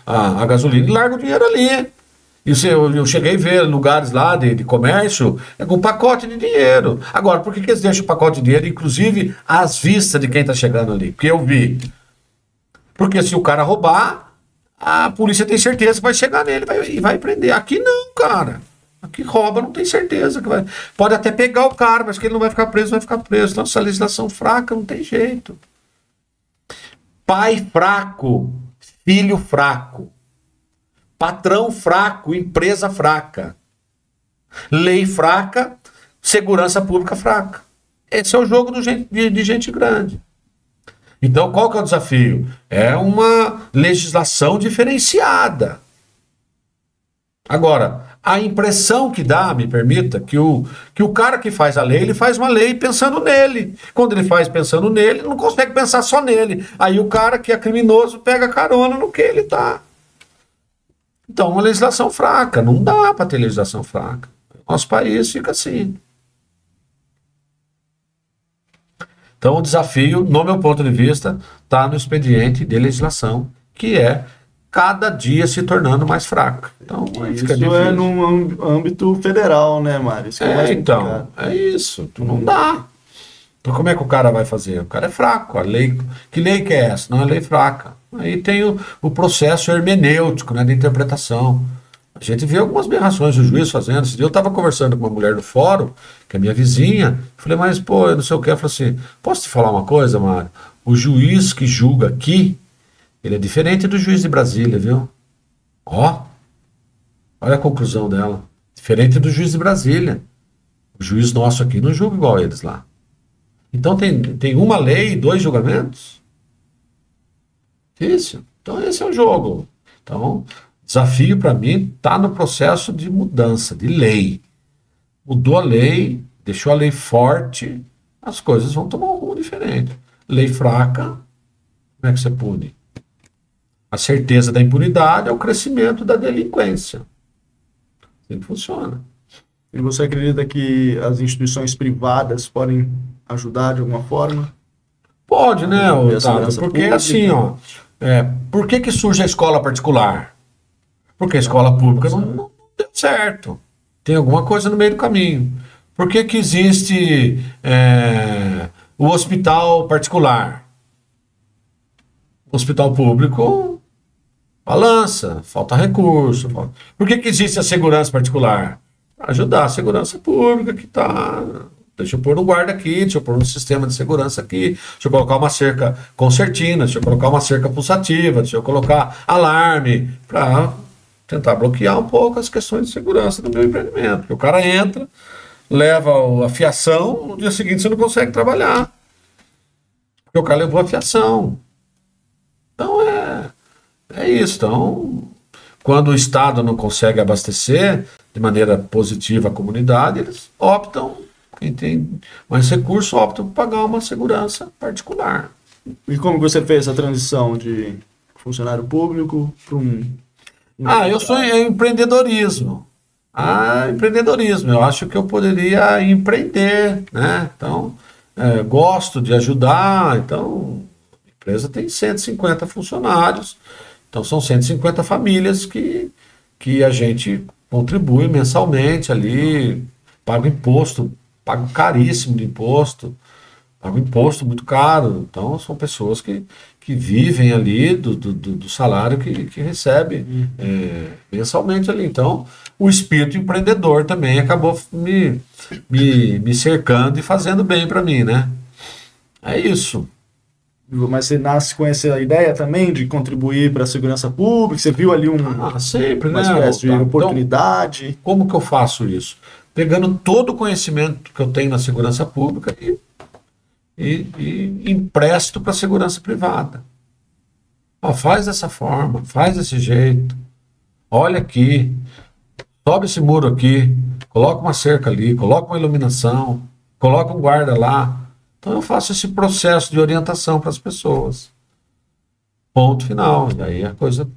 a gasolina e larga o dinheiro ali. E eu cheguei a ver lugares lá de comércio com pacote de dinheiro. Agora, por que eles deixam o pacote de dinheiro, inclusive às vistas de quem está chegando ali? Porque eu vi. Porque se o cara roubar, a polícia tem certeza que vai chegar nele e vai prender. Aqui não, cara. Aqui rouba, não tem certeza que vai. Pode até pegar o cara, mas que ele não vai ficar preso, vai ficar preso. Então, essa legislação fraca não tem jeito. Pai fraco, filho fraco. Patrão fraco, empresa fraca. Lei fraca, segurança pública fraca. Esse é o jogo de gente grande. Então, qual que é o desafio? É uma legislação diferenciada. Agora, a impressão que dá, me permita, que o cara que faz a lei, ele faz uma lei pensando nele. Quando ele faz pensando nele, ele não consegue pensar só nele. Aí o cara que é criminoso pega carona no que ele tá. Então, uma legislação fraca. Não dá para ter legislação fraca. Nosso país fica assim. Então, o desafio, no meu ponto de vista, está no expediente de legislação, que é cada dia se tornando mais fraco. Então, isso é no âmbito federal, né, Mário? Isso é mais então, é isso. Não dá. Então, como é que o cara vai fazer? O cara é fraco. A lei, que lei que é essa? Não é lei fraca. Aí tem o processo hermenêutico, né, de interpretação. A gente vê algumas aberrações do juiz fazendo. Esse dia eu estava conversando com uma mulher do fórum, que é minha vizinha. Falei, mas, pô, eu não sei o que. Ela falou assim, posso te falar uma coisa, Mário? O juiz que julga aqui, ele é diferente do juiz de Brasília, viu? Olha a conclusão dela. Diferente do juiz de Brasília. O juiz nosso aqui não julga igual eles lá. Então tem uma lei e 2 julgamentos? Isso. Então esse é o jogo. Então, desafio para mim está no processo de mudança, de lei. Mudou a lei, deixou a lei forte, as coisas vão tomar um rumo diferente. Lei fraca, como é que você pune? A certeza da impunidade é o crescimento da delinquência. Assim funciona. E você acredita que as instituições privadas podem ajudar de alguma forma? Pode, né, Otávio? Porque assim, por que surge a escola particular? Porque a escola pública não deu certo. Tem alguma coisa no meio do caminho. Por que que existe o hospital particular? O hospital público balança, falta recurso. Por que que existe a segurança particular? Para ajudar a segurança pública que está... Deixa eu pôr um guarda aqui, deixa eu pôr um sistema de segurança aqui, deixa eu colocar uma cerca concertina, deixa eu colocar uma cerca pulsativa, deixa eu colocar alarme, para tentar bloquear um pouco as questões de segurança do meu empreendimento. Porque o cara entra, leva a fiação, no dia seguinte você não consegue trabalhar. Porque o cara levou a fiação. Então é isso. Então, quando o Estado não consegue abastecer de maneira positiva a comunidade, eles optam... Quem tem mais recurso opta por pagar uma segurança particular. E como você fez essa transição de funcionário público para eu sou empreendedorismo. Empreendedorismo. Eu acho que eu poderia empreender, né? Então, gosto de ajudar. Então, a empresa tem 150 funcionários. Então, são 150 famílias que a gente contribui mensalmente ali, paga imposto, pago caríssimo de imposto, pago imposto muito caro. Então, são pessoas que vivem ali do salário que recebe mensalmente ali. Então, o espírito empreendedor também acabou me cercando e fazendo bem para mim, né? É isso. Mas você nasce com essa ideia também de contribuir para a segurança pública? Você viu ali sempre, uma né? espécie de oportunidade? Então, como que eu faço isso? Pegando todo o conhecimento que eu tenho na segurança pública e empresto para a segurança privada. Faz dessa forma, faz desse jeito. Olha aqui, sobe esse muro aqui, coloca uma cerca ali, coloca uma iluminação, coloca um guarda lá. Então eu faço esse processo de orientação para as pessoas. Ponto final. E aí a coisa...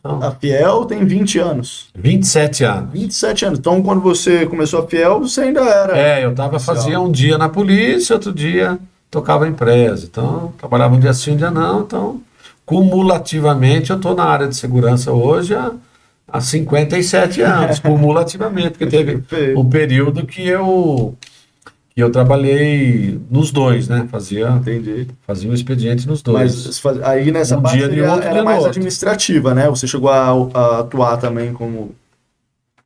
A Fiel tem 20 anos. 27 anos. 27 anos. Então, quando você começou a Fiel, você ainda era... eu fazia um dia na polícia, outro dia tocava a empresa. Então, trabalhava um dia sim, um dia não. Então, cumulativamente, eu estou na área de segurança hoje há 57 anos. Cumulativamente, porque teve um período que eu trabalhei nos dois, né? Fazia um expediente nos dois. Mas aí nessa parte dia de outro, era mais administrativa, né? Você chegou a atuar também como...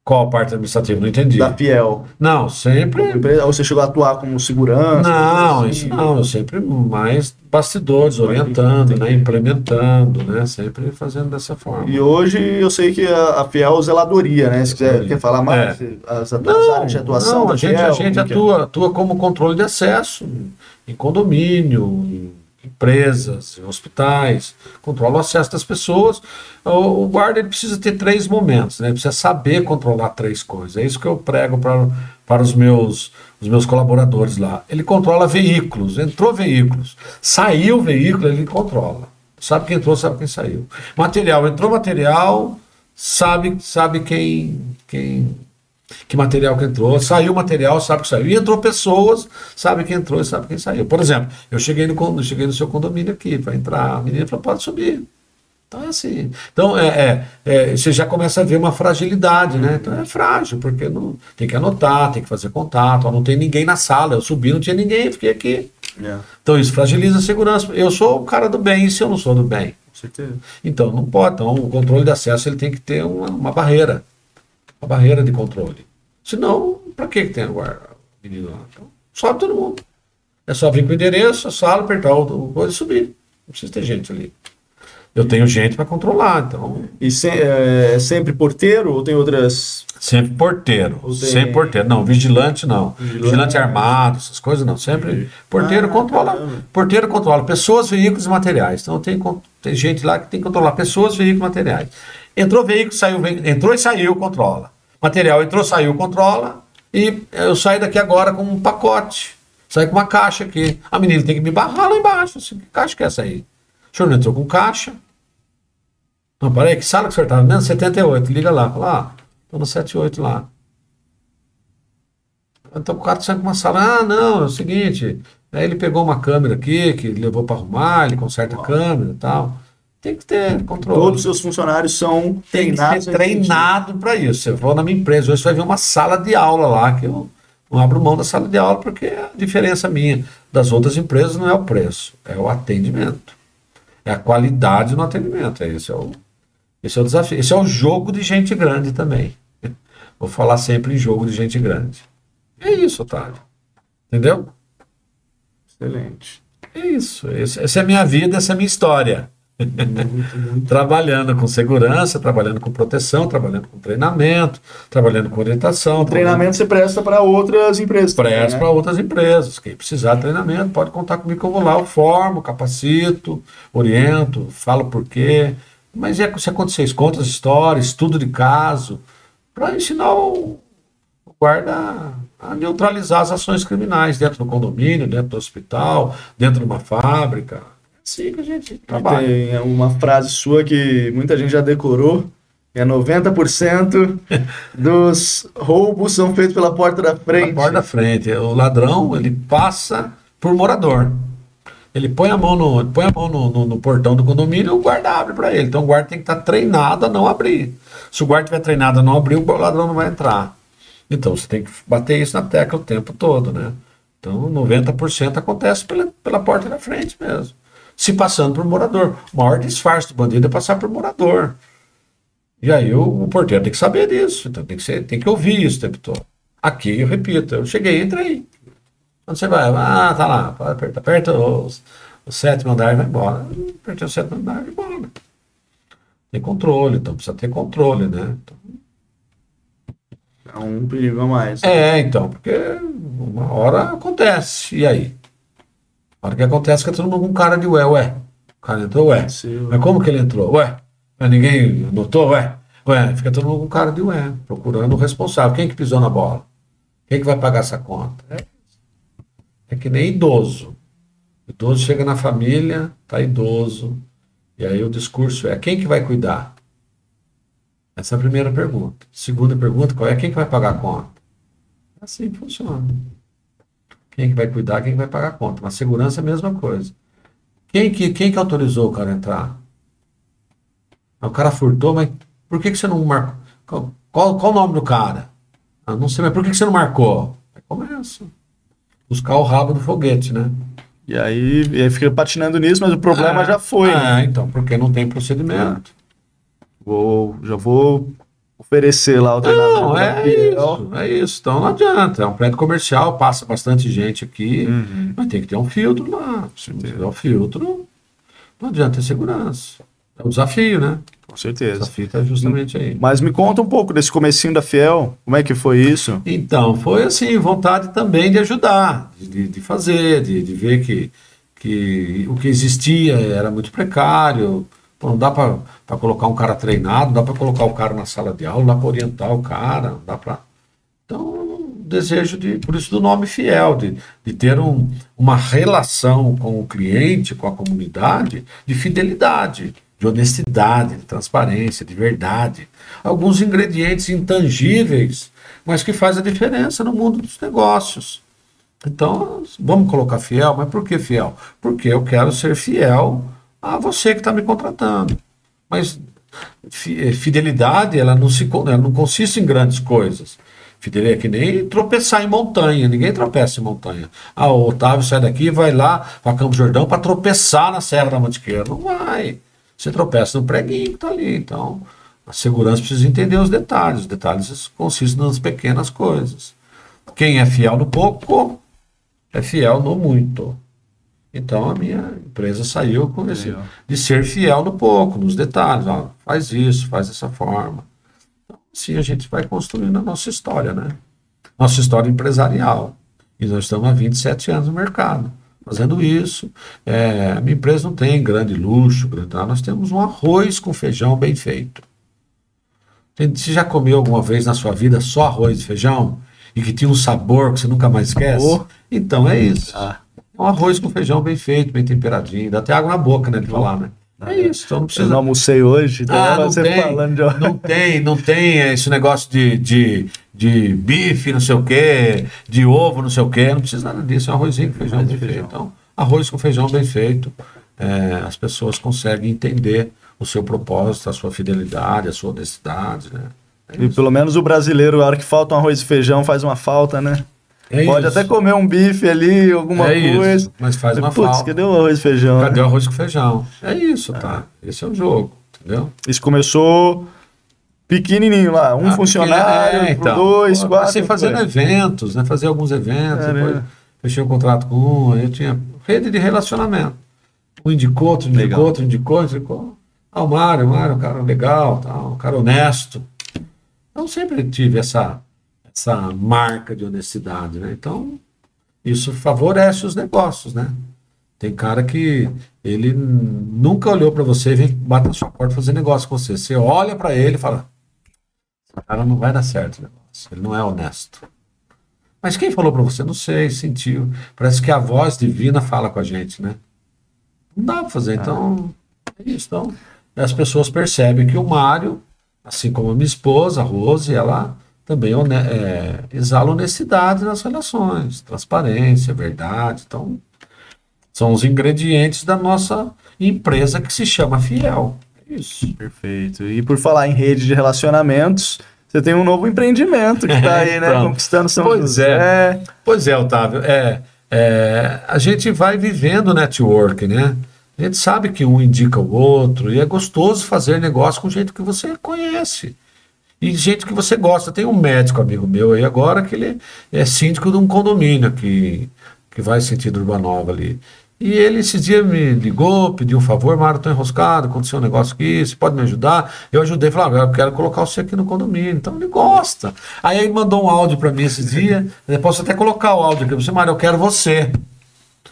Qual parte administrativa? Não entendi. Da Fiel. Não, sempre... Ou você chegou a atuar como segurança? Não, assim? isso não. Eu sempre mais bastidores, orientando, né? Implementando, né? Sempre fazendo dessa forma. E hoje eu sei que a Fiel é zeladoria, né? Se quer falar mais, as áreas de atuação da Fiel... A gente atua como controle de acesso em condomínio, em empresas, em hospitais, controla o acesso das pessoas. O guarda ele precisa ter 3 momentos, né? Ele precisa saber controlar 3 coisas. É isso que eu prego para os meus colaboradores lá. Ele controla veículos, entrou veículos, saiu veículo, ele controla. Sabe quem entrou, sabe quem saiu. Material, entrou material, sabe que material que entrou, saiu material, sabe que saiu. E entrou pessoas, sabe quem entrou e sabe quem saiu. Por exemplo, eu cheguei no seu condomínio aqui para entrar, a menina falou, pode subir. Então é assim. Então você já começa a ver uma fragilidade, né? Então é frágil, porque não, tem que anotar, tem que fazer contato, não tem ninguém na sala. Eu subi, não tinha ninguém, fiquei aqui. Então isso fragiliza a segurança. Eu sou o cara do bem, e se eu não sou do bem? Com certeza. Então não pode. Então o controle de acesso ele tem que ter uma barreira. Uma barreira de controle. Senão, para que tem o menino lá? Então, sobe todo mundo. É só vir com o endereço, a sala, apertar o coisa e subir. Não precisa ter gente ali. Eu tenho gente para controlar, então... E sempre porteiro ou tem outras... Sempre porteiro. Sempre porteiro. Não, vigilante não. Vigilante armado, essas coisas não. Sempre porteiro controla. Caramba. Porteiro controla pessoas, veículos e materiais. Então tem gente lá que tem que controlar pessoas, veículos e materiais. Entrou veículo, saiu veículo. Entrou e saiu, controla. Material entrou, saiu, controla. E eu saio daqui agora com um pacote. Saio com uma caixa aqui. A menina tem que me barrar lá embaixo. Assim, que caixa que é essa aí? O senhor não entrou com caixa? Não, peraí, que sala que o senhor estava? Menos 78, liga lá. Fala, estou no 78 lá. Então o cara sai com uma sala, não, é o seguinte, aí ele pegou uma câmera aqui, que levou para arrumar, ele conserta a câmera e tal. Tem que ter controle. Todos os seus funcionários são treinados. Tem que ser treinado para isso. Você for na minha empresa, hoje você vai ver uma sala de aula lá, que eu Não abro mão da sala de aula porque a diferença minha das outras empresas não é o preço, é o atendimento. É a qualidade no atendimento. Esse é o desafio. Esse é o jogo de gente grande também. Vou falar sempre em jogo de gente grande. É isso, Otávio. Entendeu? Excelente. É isso. Essa é a minha vida, essa é a minha história. Muito. Trabalhando com segurança, trabalhando com proteção, trabalhando com treinamento, trabalhando com orientação. O treinamento você presta para outras empresas. Presto né? para outras empresas. Quem precisar de treinamento, pode contar comigo que eu vou lá, eu formo, capacito, oriento, falo por quê. Mas se acontecer isso, conta as histórias, estudo de caso, para ensinar o guarda a neutralizar as ações criminais dentro do condomínio, dentro do hospital, dentro de uma fábrica. É assim que a gente trabalha. Tem uma frase sua que muita gente já decorou, que é 90% dos roubos são feitos pela porta da frente. Na porta da frente. O ladrão, ele passa por morador. Ele põe a mão no portão do condomínio e o guarda abre para ele. Então o guarda tem que estar treinado a não abrir. Se o guarda estiver treinado a não abrir, o ladrão não vai entrar. Então você tem que bater isso na tecla o tempo todo, né? Então 90% acontece pela porta da frente mesmo. Se passando por morador. O maior disfarce do bandido é passar por morador. E aí o porteiro tem que saber disso. Então tem que ouvir isso o tempo todo. Aqui, eu repito, eu cheguei, entrei. Quando você vai, tá lá, aperta o 7º andar e vai embora. Apertei o 7º andar e vai embora. Tem controle, então precisa ter controle, né? Então, É um perigo a mais. então, porque uma hora acontece. E aí? A hora que acontece, fica todo mundo com cara de ué. O cara entrou, Mas como que ele entrou? Mas ninguém notou, fica todo mundo com cara de procurando o responsável. Quem que pisou na bola? Quem que vai pagar essa conta? É que nem idoso. Idoso chega na família, tá idoso. E aí o discurso é: quem que vai cuidar? Essa é a primeira pergunta. Segunda pergunta, qual é? Quem que vai pagar a conta? É assim que funciona. Quem que vai cuidar, quem que vai pagar a conta. Na segurança é a mesma coisa. Quem que autorizou o cara a entrar? O cara furtou, mas por que você não marcou? Qual o nome do cara? Não sei, mas por que você não marcou? Aí começa. Buscar o rabo do foguete, né? E aí fica patinando nisso, mas o problema já foi. Né? Então, porque não tem procedimento. Já vou oferecer lá o treinamento. Não, é isso. Então não adianta. É um prédio comercial, passa bastante gente aqui, mas tem que ter um filtro lá. Se não tiver um filtro, não adianta ter segurança. É um desafio, né? Com certeza. O desafio está justamente aí. Mas me conta um pouco desse comecinho da Fiel. Como é que foi isso? Então, foi assim, vontade também de ajudar, de fazer, de ver que o que existia era muito precário. Pô, não dá para colocar um cara treinado, não dá para colocar o cara na sala de aula, não dá para orientar o cara, não dá para... Então, desejo por isso do nome Fiel, de ter uma relação com o cliente, com a comunidade, de fidelidade, de honestidade, de transparência, de verdade. Alguns ingredientes intangíveis, mas que fazem a diferença no mundo dos negócios. Então, vamos colocar fiel, mas por que fiel? Porque eu quero ser fiel a você que está me contratando. Mas fidelidade, ela não consiste em grandes coisas. Fidelidade é que nem tropeçar em montanha. Ninguém tropeça em montanha. O Otávio sai daqui e vai lá para Campos do Jordão para tropeçar na Serra da Mantiqueira. Não vai. Você tropeça no preguinho que está ali. Então, a segurança precisa entender os detalhes. Os detalhes consistem nas pequenas coisas. Quem é fiel no pouco, é fiel no muito. Então, a minha empresa saiu com esse, de ser fiel no pouco, nos detalhes. Faz isso, faz dessa forma. Então, assim a gente vai construindo a nossa história, né? Nossa história empresarial. E nós estamos há 27 anos no mercado fazendo isso. A minha empresa não tem grande luxo, nós temos um arroz com feijão bem feito. Você já comeu alguma vez na sua vida só arroz e feijão? E que tinha um sabor que você nunca mais esquece? Então é isso. Um arroz com feijão bem feito, bem temperadinho. Dá até água na boca, né, de falar, né? É isso, então não precisa... Eu não almocei hoje, então você falando de... Não tem esse negócio de bife, não sei o quê, de ovo, não sei o quê, não precisa nada disso, é um arrozinho com feijão bem feito. Então, arroz com feijão bem feito, as pessoas conseguem entender o seu propósito, a sua fidelidade, a sua honestidade, né? E pelo menos o brasileiro, a hora que falta um arroz e feijão, faz uma falta, né? Pode isso. até comer um bife ali, alguma coisa. Isso, mas faz uma Putz, falta. cadê o arroz e feijão? Cadê o arroz com feijão? É isso, tá? Esse é o jogo, entendeu? Isso começou pequenininho lá, um funcionário, então, 2, 4. Comecei fazendo eventos, né? Fazer alguns eventos, Caramba. depois fechei um contrato com um, aí eu tinha rede de relacionamento. Um indicou, outro indicou, Legal. outro indicou. Ah, o Mário, um cara legal, tal, um cara honesto. Eu sempre tive essa marca de honestidade, né? Então, isso favorece os negócios, né? Tem cara que ele nunca olhou para você e vem bater na sua porta fazer negócio com você. Você olha para ele e fala: esse cara não vai dar certo o negócio, ele não é honesto. Mas quem falou para você? Não sei, sentiu. Parece que a voz divina fala com a gente, né? Não dá para fazer, então é isso. Então, as pessoas percebem que o Mário, assim como a minha esposa, a Rose, ela também exala honestidade nas relações, transparência, verdade. Então, são os ingredientes da nossa empresa que se chama Fiel. É isso. Perfeito. E por falar em rede de relacionamentos, você tem um novo empreendimento que está aí, né? Então, Conquistando São pois José. Pois é, Otávio. A gente vai vivendo network, né? A gente sabe que um indica o outro e é gostoso fazer negócio com gente que você conhece. E gente que você gosta. Tem um médico amigo meu aí agora que ele é síndico de um condomínio que vai sentido Urbanova ali. E ele esses dias me ligou, pediu um favor: Mário, estou enroscado, aconteceu um negócio aqui, você pode me ajudar? Eu ajudei, falei: eu quero colocar você aqui no condomínio. Então ele gosta. Aí ele mandou um áudio para mim esses dias, eu posso até colocar o áudio aqui para você: Mário, eu quero você.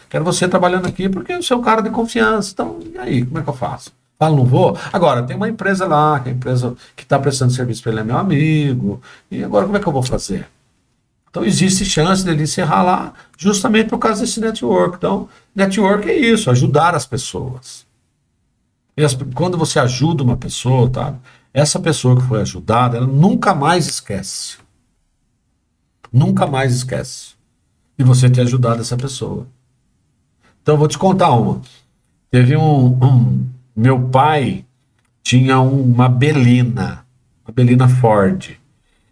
Quero você trabalhando aqui porque você é um cara de confiança. Então, e aí, como é que eu faço? Falo, não vou? Agora, tem uma empresa lá, que é a empresa que está prestando serviço para ele é meu amigo. E agora, como é que eu vou fazer? Então, existe chance dele encerrar lá justamente por causa desse network. Então, network é isso, ajudar as pessoas. E quando você ajuda uma pessoa, tá? Essa pessoa que foi ajudada, ela nunca mais esquece. Nunca mais esquece. E você ter ajudado essa pessoa. Então, eu vou te contar uma. Teve meu pai tinha uma Belina Ford.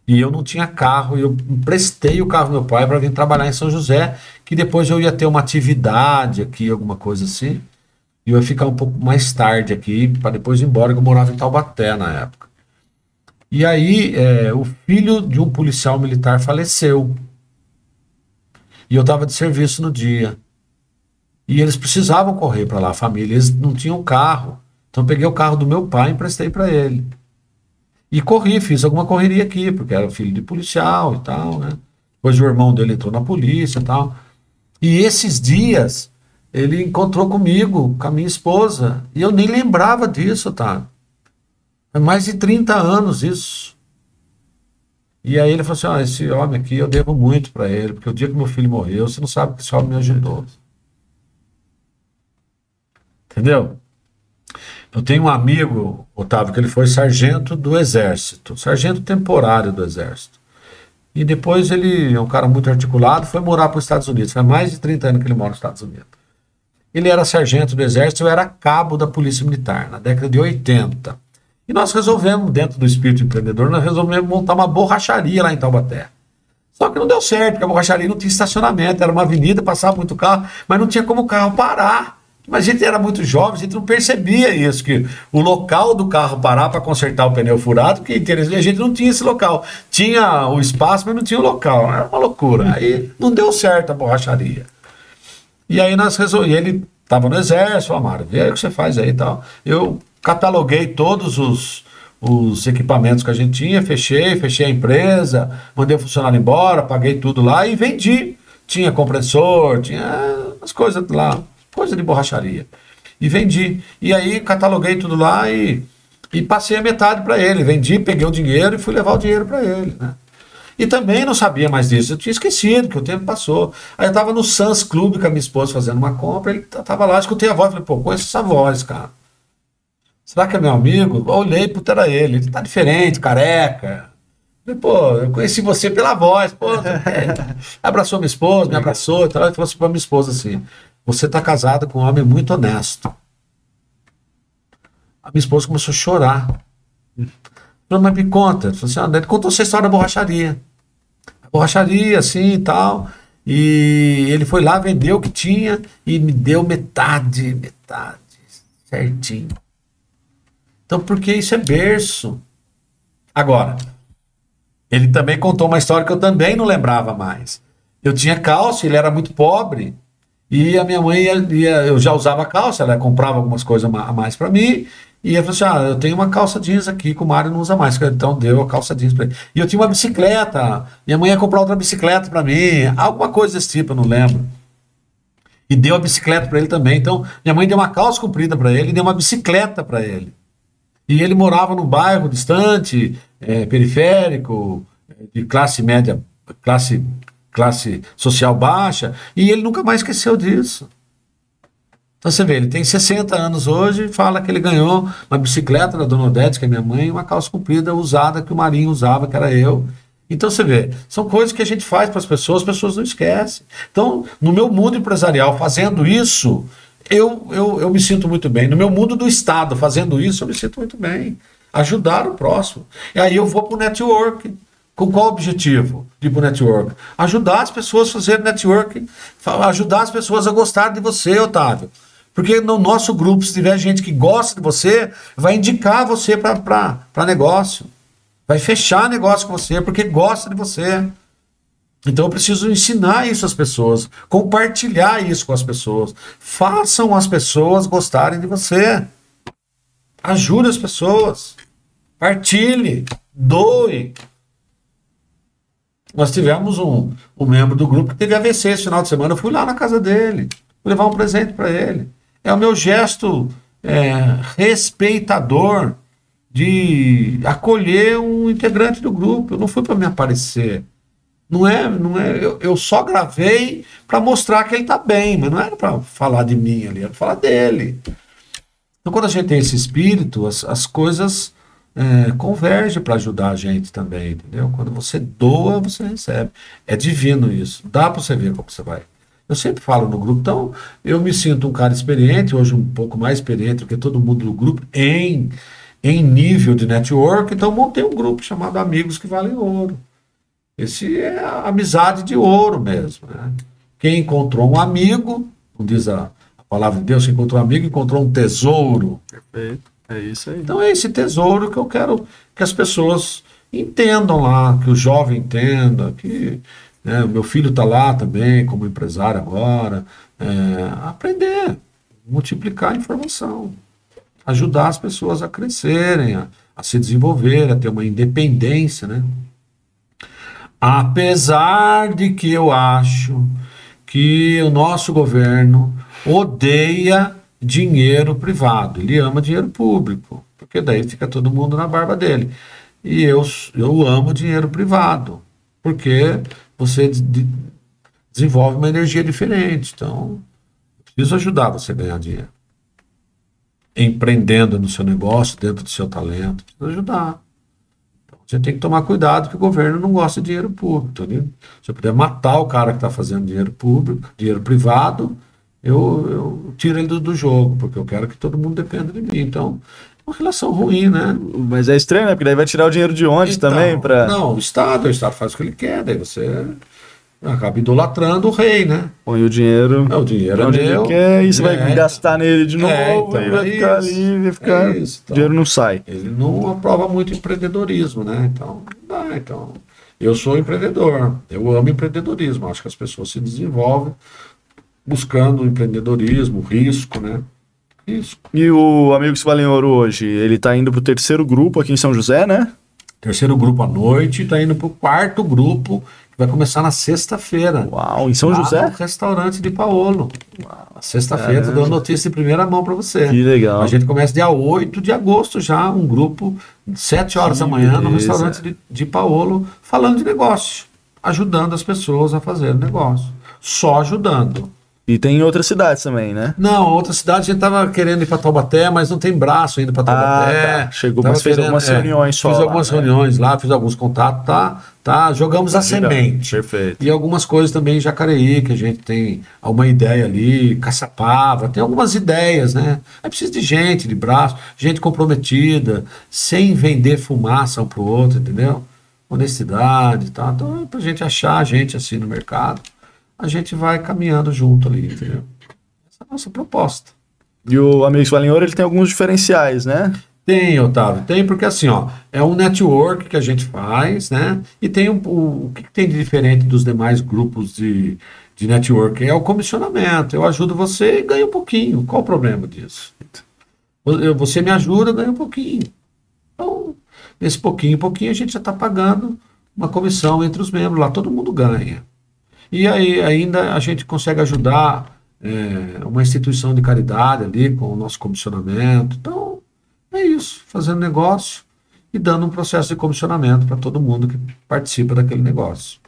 E eu não tinha carro, e eu emprestei o carro do meu pai para vir trabalhar em São José, que depois eu ia ter uma atividade aqui, alguma coisa assim, e eu ia ficar um pouco mais tarde aqui, para depois ir embora, que eu morava em Taubaté na época. E aí, o filho de um policial militar faleceu. E eu estava de serviço no dia. E eles precisavam correr para lá, a família, eles não tinham carro. Então eu peguei o carro do meu pai e emprestei para ele. E corri, fiz alguma correria aqui, porque era filho de policial e tal, né? Depois o irmão dele entrou na polícia e tal. E esses dias, ele encontrou comigo, com a minha esposa, e eu nem lembrava disso, tá? É mais de 30 anos isso. E aí ele falou assim: esse homem aqui, eu devo muito para ele, porque o dia que meu filho morreu, você não sabe que esse homem me ajudou. Entendeu? Eu tenho um amigo, Otávio, que ele foi sargento do Exército, sargento temporário do Exército. E depois ele é um cara muito articulado, foi morar para os Estados Unidos. Faz mais de 30 anos que ele mora nos Estados Unidos. Ele era sargento do Exército, eu era cabo da Polícia Militar, na década de 80. E nós resolvemos, dentro do espírito empreendedor, nós resolvemos montar uma borracharia lá em Taubaté. Só que não deu certo, porque a borracharia não tinha estacionamento, era uma avenida, passava muito carro, mas não tinha como o carro parar. Mas a gente era muito jovem, a gente não percebia isso, que o local do carro parar para consertar o pneu furado, que interessante, a gente não tinha esse local. Tinha o espaço, mas não tinha o local. Era uma loucura. Aí não deu certo a borracharia. E aí nós resolvemos, ele estava no Exército, falou: Mário, vê aí o que você faz aí e tal. Eu cataloguei todos os equipamentos que a gente tinha, fechei a empresa, mandei o funcionário embora, paguei tudo lá e vendi. Tinha compressor, tinha as coisas lá. Coisa de borracharia. E vendi. E aí cataloguei tudo lá e passei a metade para ele. Vendi, peguei o dinheiro e fui levar o dinheiro para ele, né? E também não sabia mais disso. Eu tinha esquecido que o tempo passou. Aí eu estava no Suns Clube com a minha esposa fazendo uma compra. Ele estava lá, escutei a voz. Falei: pô, conheço essa voz, cara. Será que é meu amigo? Eu olhei, puta, era ele. Ele tá diferente, careca. Falei: pô, eu conheci você pela voz. Pô, abraçou minha esposa, me abraçou e tal. Ele falou assim para minha esposa assim: você está casado com um homem muito honesto. A minha esposa começou a chorar. Falei: mas me conta. Ele falou assim: ele contou essa história da borracharia. borracharia, assim e tal. E ele foi lá, vendeu o que tinha e me deu metade, certinho. Então, porque isso é berço. Agora, ele também contou uma história que eu também não lembrava mais. Eu tinha calça, ele era muito pobre, e a minha mãe eu já usava calça, ela comprava algumas coisas a mais para mim, e ele falou assim, eu tenho uma calça jeans aqui que o Mário não usa mais, então deu a calça jeans para ele. E eu tinha uma bicicleta, minha mãe ia comprar outra bicicleta para mim, alguma coisa desse tipo, eu não lembro. E deu a bicicleta para ele também, então minha mãe deu uma calça comprida para ele e deu uma bicicleta para ele. E ele morava num bairro distante, periférico, de classe média, classe social baixa, e ele nunca mais esqueceu disso. Então você vê, ele tem 60 anos hoje e fala que ele ganhou uma bicicleta da Dona Odete, que é minha mãe, e uma calça comprida usada que o Marinho usava, que era eu. Então você vê, são coisas que a gente faz para as pessoas não esquecem. Então, no meu mundo empresarial, fazendo isso, eu me sinto muito bem. No meu mundo do Estado, fazendo isso, eu me sinto muito bem. Ajudar o próximo. E aí eu vou para o network. Com qual objetivo de ir para o network? Ajudar as pessoas a fazer network, ajudar as pessoas a gostar de você, Otávio. Porque no nosso grupo, se tiver gente que gosta de você, vai indicar você para negócio. Vai fechar negócio com você, porque gosta de você. Então eu preciso ensinar isso às pessoas, compartilhar isso com as pessoas. Façam as pessoas gostarem de você. Ajude as pessoas. Partilhe. Doe. Nós tivemos um membro do grupo que teve AVC esse final de semana. Eu fui lá na casa dele, vou levar um presente para ele. É o meu gesto respeitador de acolher um integrante do grupo. Eu não fui para me aparecer. Não é. Eu só gravei para mostrar que ele está bem, mas não era para falar de mim ali, era para falar dele. Então, quando a gente tem esse espírito, as coisas convergem para ajudar a gente também, entendeu? Quando você doa, você recebe. É divino isso. Dá para você ver como você vai. Eu sempre falo no grupo, então eu me sinto um cara experiente, hoje um pouco mais experiente do que todo mundo do grupo, em nível de network, então montei um grupo chamado Amigos que Valem Ouro. Esse é a amizade de ouro mesmo, né? Quem encontrou um amigo, como diz a palavra de Deus, quem encontrou um amigo, encontrou um tesouro. Perfeito, é isso aí. Então é esse tesouro que eu quero que as pessoas entendam lá, que o jovem entenda, que o meu filho está lá também, como empresário agora, aprender, multiplicar a informação, ajudar as pessoas a crescerem, a se desenvolver, a ter uma independência, né? Apesar de que eu acho que o nosso governo odeia dinheiro privado, ele ama dinheiro público, porque daí fica todo mundo na barba dele. E eu amo dinheiro privado, porque você desenvolve uma energia diferente. Então, eu preciso ajudar você a ganhar dinheiro. Empreendendo no seu negócio, dentro do seu talento, preciso ajudar. Então, você tem que tomar cuidado que o governo não gosta de dinheiro público. Entendeu? Se eu puder matar o cara que está fazendo dinheiro público, dinheiro privado, eu tiro ele do jogo, porque eu quero que todo mundo dependa de mim. Então, é uma relação ruim, né? Mas é estranho, né? Porque daí vai tirar o dinheiro de onde Então, também? Não, o Estado faz o que ele quer, daí você acaba idolatrando o rei, né? Põe o dinheiro O dinheiro é onde meu. ele quer, e você vai gastar nele de novo, então, e vai ficar ali, vai ficar... então, o dinheiro não sai. Ele não aprova muito empreendedorismo, né? Então, eu sou empreendedor, eu amo empreendedorismo, acho que as pessoas se desenvolvem buscando empreendedorismo, risco, né? Risco. E o Amigos que Valem Ouro hoje, ele tá indo pro terceiro grupo aqui em São José, né? Terceiro grupo à noite, tá indo pro quarto grupo, que vai começar na sexta-feira. Uau, em São lá José? No restaurante de Paolo. Na sexta-feira, tô dando notícia de primeira mão para você. Que legal. A gente começa dia 8 de agosto já, um grupo, 7 horas da manhã, no restaurante de Paolo, falando de negócio, ajudando as pessoas a fazer negócio. Só ajudando. E tem em outras cidades também, né? Não, outra cidade a gente tava querendo ir para Taubaté, mas não tem braço ainda para Taubaté. Tá. Chegou, mas fez algumas reuniões só. Fiz lá, algumas né? reuniões lá, fiz alguns contatos, tá. Jogamos a semente. Perfeito. E algumas coisas também em Jacareí, que a gente tem uma ideia ali, Caçapava, tem algumas ideias, né? É preciso de gente, de braço, gente comprometida, sem vender fumaça um pro outro, entendeu? honestidade, tá? Então, pra gente achar a gente assim no mercado, a gente vai caminhando junto ali, entendeu? Essa é a nossa proposta. E o Amigos Valem Ouro, ele tem alguns diferenciais, né? Tem, Otávio, tem, porque assim, ó, é um network que a gente faz, né? E tem o que tem de diferente dos demais grupos de network? É o comissionamento. Eu ajudo você e ganho um pouquinho. Qual o problema disso? Você me ajuda, eu ganho um pouquinho. Então, nesse pouquinho, a gente já está pagando uma comissão entre os membros lá, todo mundo ganha. E aí ainda a gente consegue ajudar uma instituição de caridade ali com o nosso comissionamento. Então, é isso, fazendo negócio e dando um processo de comissionamento para todo mundo que participa daquele negócio.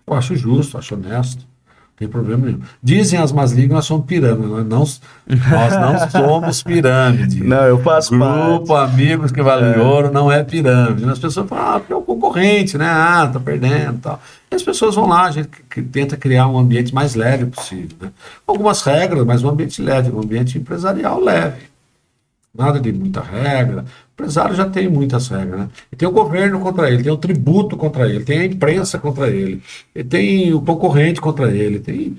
Eu acho justo, acho honesto, não tem problema nenhum. Dizem as más línguas que nós somos pirâmide, nós não somos pirâmide. Não, eu faço Grupo Amigos que Valem Ouro não é pirâmide. As pessoas falam, porque é o concorrente, né? Tá perdendo e tal. E as pessoas vão lá, a gente tenta criar um ambiente mais leve possível, né? Algumas regras, mas um ambiente leve, um ambiente empresarial leve. Nada de muita regra. O empresário já tem muitas regras, né? E tem o governo contra ele, tem o tributo contra ele, tem a imprensa contra ele, e tem o concorrente contra ele, tem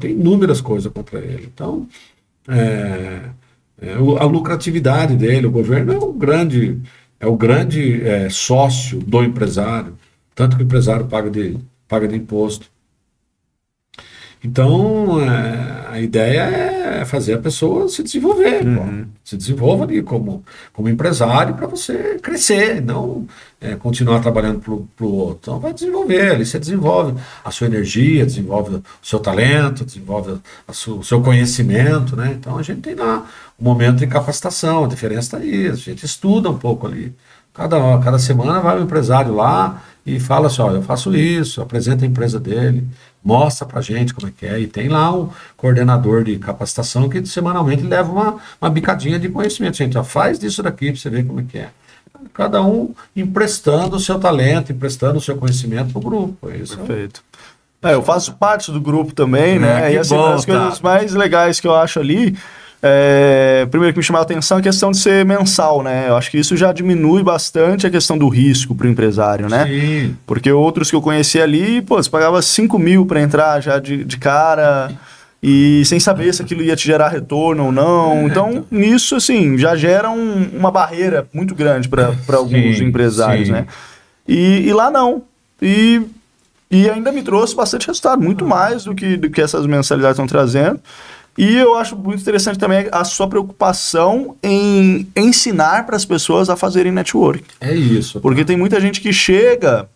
inúmeras coisas contra ele. Então, a lucratividade dele, o governo é o grande sócio do empresário, tanto que o empresário paga de imposto. Então, a ideia é fazer a pessoa se desenvolver. Se desenvolva ali como empresário para você crescer, não continuar trabalhando para o outro. Então, vai desenvolver, ali você desenvolve a sua energia, desenvolve o seu talento, desenvolve o seu conhecimento, né? Então, a gente tem lá um momento de capacitação, a diferença está aí, a gente estuda um pouco ali. Cada semana vai um empresário lá e fala assim, ó, eu faço isso, apresenta a empresa dele, mostra pra gente como é que é, e tem lá um coordenador de capacitação que semanalmente leva uma bicadinha de conhecimento. Gente, ó, faz disso daqui pra você ver como é que é. Cada um emprestando o seu talento, emprestando o seu conhecimento pro grupo. É isso. Perfeito. Eu faço parte do grupo também, né? E assim, uma das coisas mais legais que eu acho ali, primeiro que me chamou a atenção é a questão de ser mensal, né? Eu acho que isso já diminui bastante a questão do risco para o empresário, né? Sim. Porque outros que eu conheci ali, você pagava 5 mil para entrar já de cara e sem saber se aquilo ia te gerar retorno ou não. Então, nisso, assim, já gera uma barreira muito grande para alguns empresários, né? E lá não. E ainda me trouxe bastante resultado, muito mais do que essas mensalidades estão trazendo. E eu acho muito interessante também a sua preocupação em ensinar para as pessoas a fazerem network. É isso. Porque tem muita gente que chega,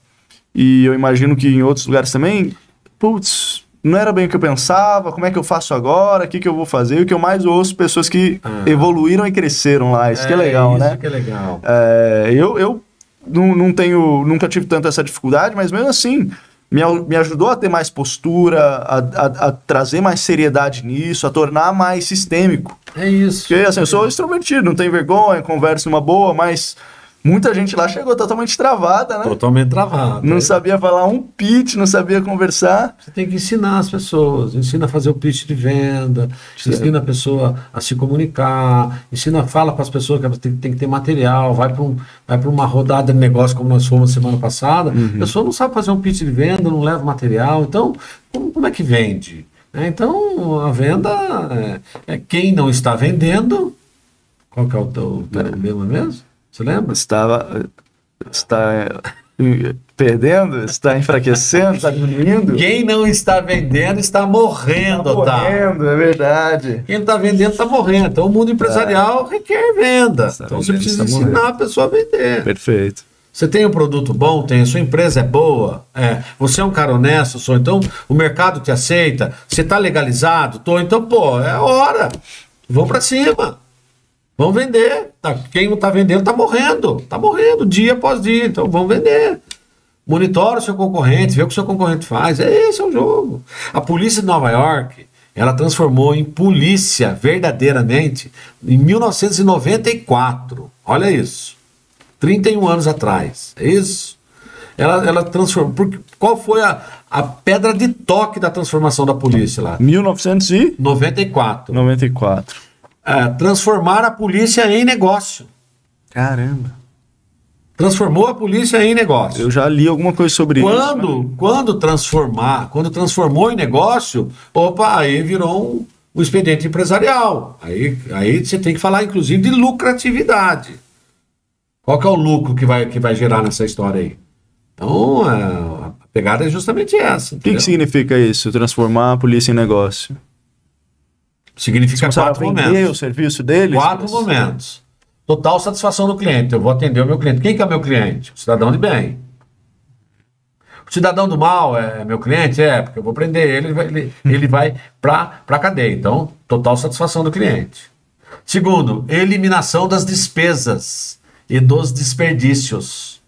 e eu imagino que em outros lugares também, putz, não era bem o que eu pensava, como é que eu faço agora, o que eu vou fazer? O que eu mais ouço, pessoas que evoluíram e cresceram lá, isso que é legal, né? Isso que é legal. Eu nunca tive tanta essa dificuldade, mas mesmo assim, me ajudou a ter mais postura, a trazer mais seriedade nisso, a tornar mais sistêmico. É isso. Porque assim, eu sou extrovertido, não tenho vergonha, converso numa boa, mas muita gente lá chegou totalmente travada, né? Totalmente travada. Não sabia falar um pitch, não sabia conversar. Você tem que ensinar as pessoas, ensina a fazer o pitch de venda, ensina a pessoa a se comunicar, fala para as pessoas que tem que ter material, vai para uma rodada de negócio como nós fomos semana passada, a pessoa não sabe fazer um pitch de venda, não leva material, então como é que vende? Então a venda é quem não está vendendo. Qual que é o lema mesmo? Você lembra? Está perdendo, está enfraquecendo, está diminuindo. Quem não está vendendo está morrendo, tá? Morrendo, é verdade. Quem está vendendo está morrendo. Então o mundo empresarial requer venda. Então você precisa ensinar a pessoa a vender. Perfeito. Você tem um produto bom, a sua empresa é boa, você é um cara honesto, então o mercado te aceita, você está legalizado, então, é a hora. Vamos para cima. Vamos vender. Quem não está vendendo está morrendo dia após dia. Então vamos vender. Monitora o seu concorrente, vê o que o seu concorrente faz. Esse é o jogo. A polícia de Nova York, ela transformou em polícia verdadeiramente em 1994. Olha isso. 31 anos atrás. É isso. Ela transformou. Qual foi a pedra de toque da transformação da polícia lá? 1994. 94. Transformar a polícia em negócio. Caramba. Transformou a polícia em negócio. Eu já li alguma coisa sobre isso. Quando transformou em negócio, opa, aí virou um expediente empresarial. Aí você tem que falar, inclusive, de lucratividade. Qual que é o lucro que vai gerar nessa história aí? Então, a pegada é justamente essa. O que significa isso, transformar a polícia em negócio? Significa quatro momentos. O serviço deles? 4 momentos. Total satisfação do cliente. Eu vou atender o meu cliente. Quem que é meu cliente? O cidadão de bem. O cidadão do mal é meu cliente? É, porque eu vou prender ele vai para a cadeia. Então, total satisfação do cliente. Segundo, eliminação das despesas e dos desperdícios.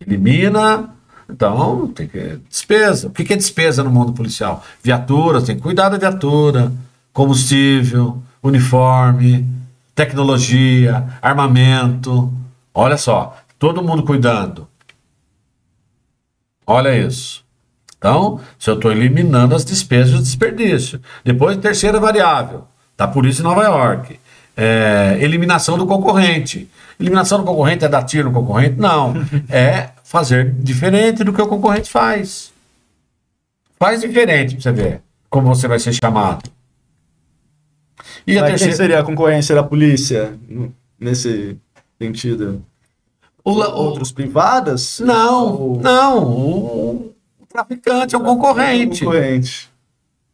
Elimina. Então, tem que. Despesa. O que é despesa no mundo policial? Viaturas, tem que cuidar da viatura, combustível, uniforme, tecnologia, armamento. Olha só, todo mundo cuidando. Olha isso. Então, se eu estou eliminando as despesas e o desperdício. Depois, terceira variável, da polícia de Nova York. Eliminação do concorrente. Eliminação do concorrente é dar tiro no concorrente? Não. É fazer diferente do que o concorrente faz. Faz diferente para você ver como você vai ser chamado. E a terceira... Quem seria a concorrência da polícia nesse sentido? Outros privadas? Não. O traficante é um concorrente.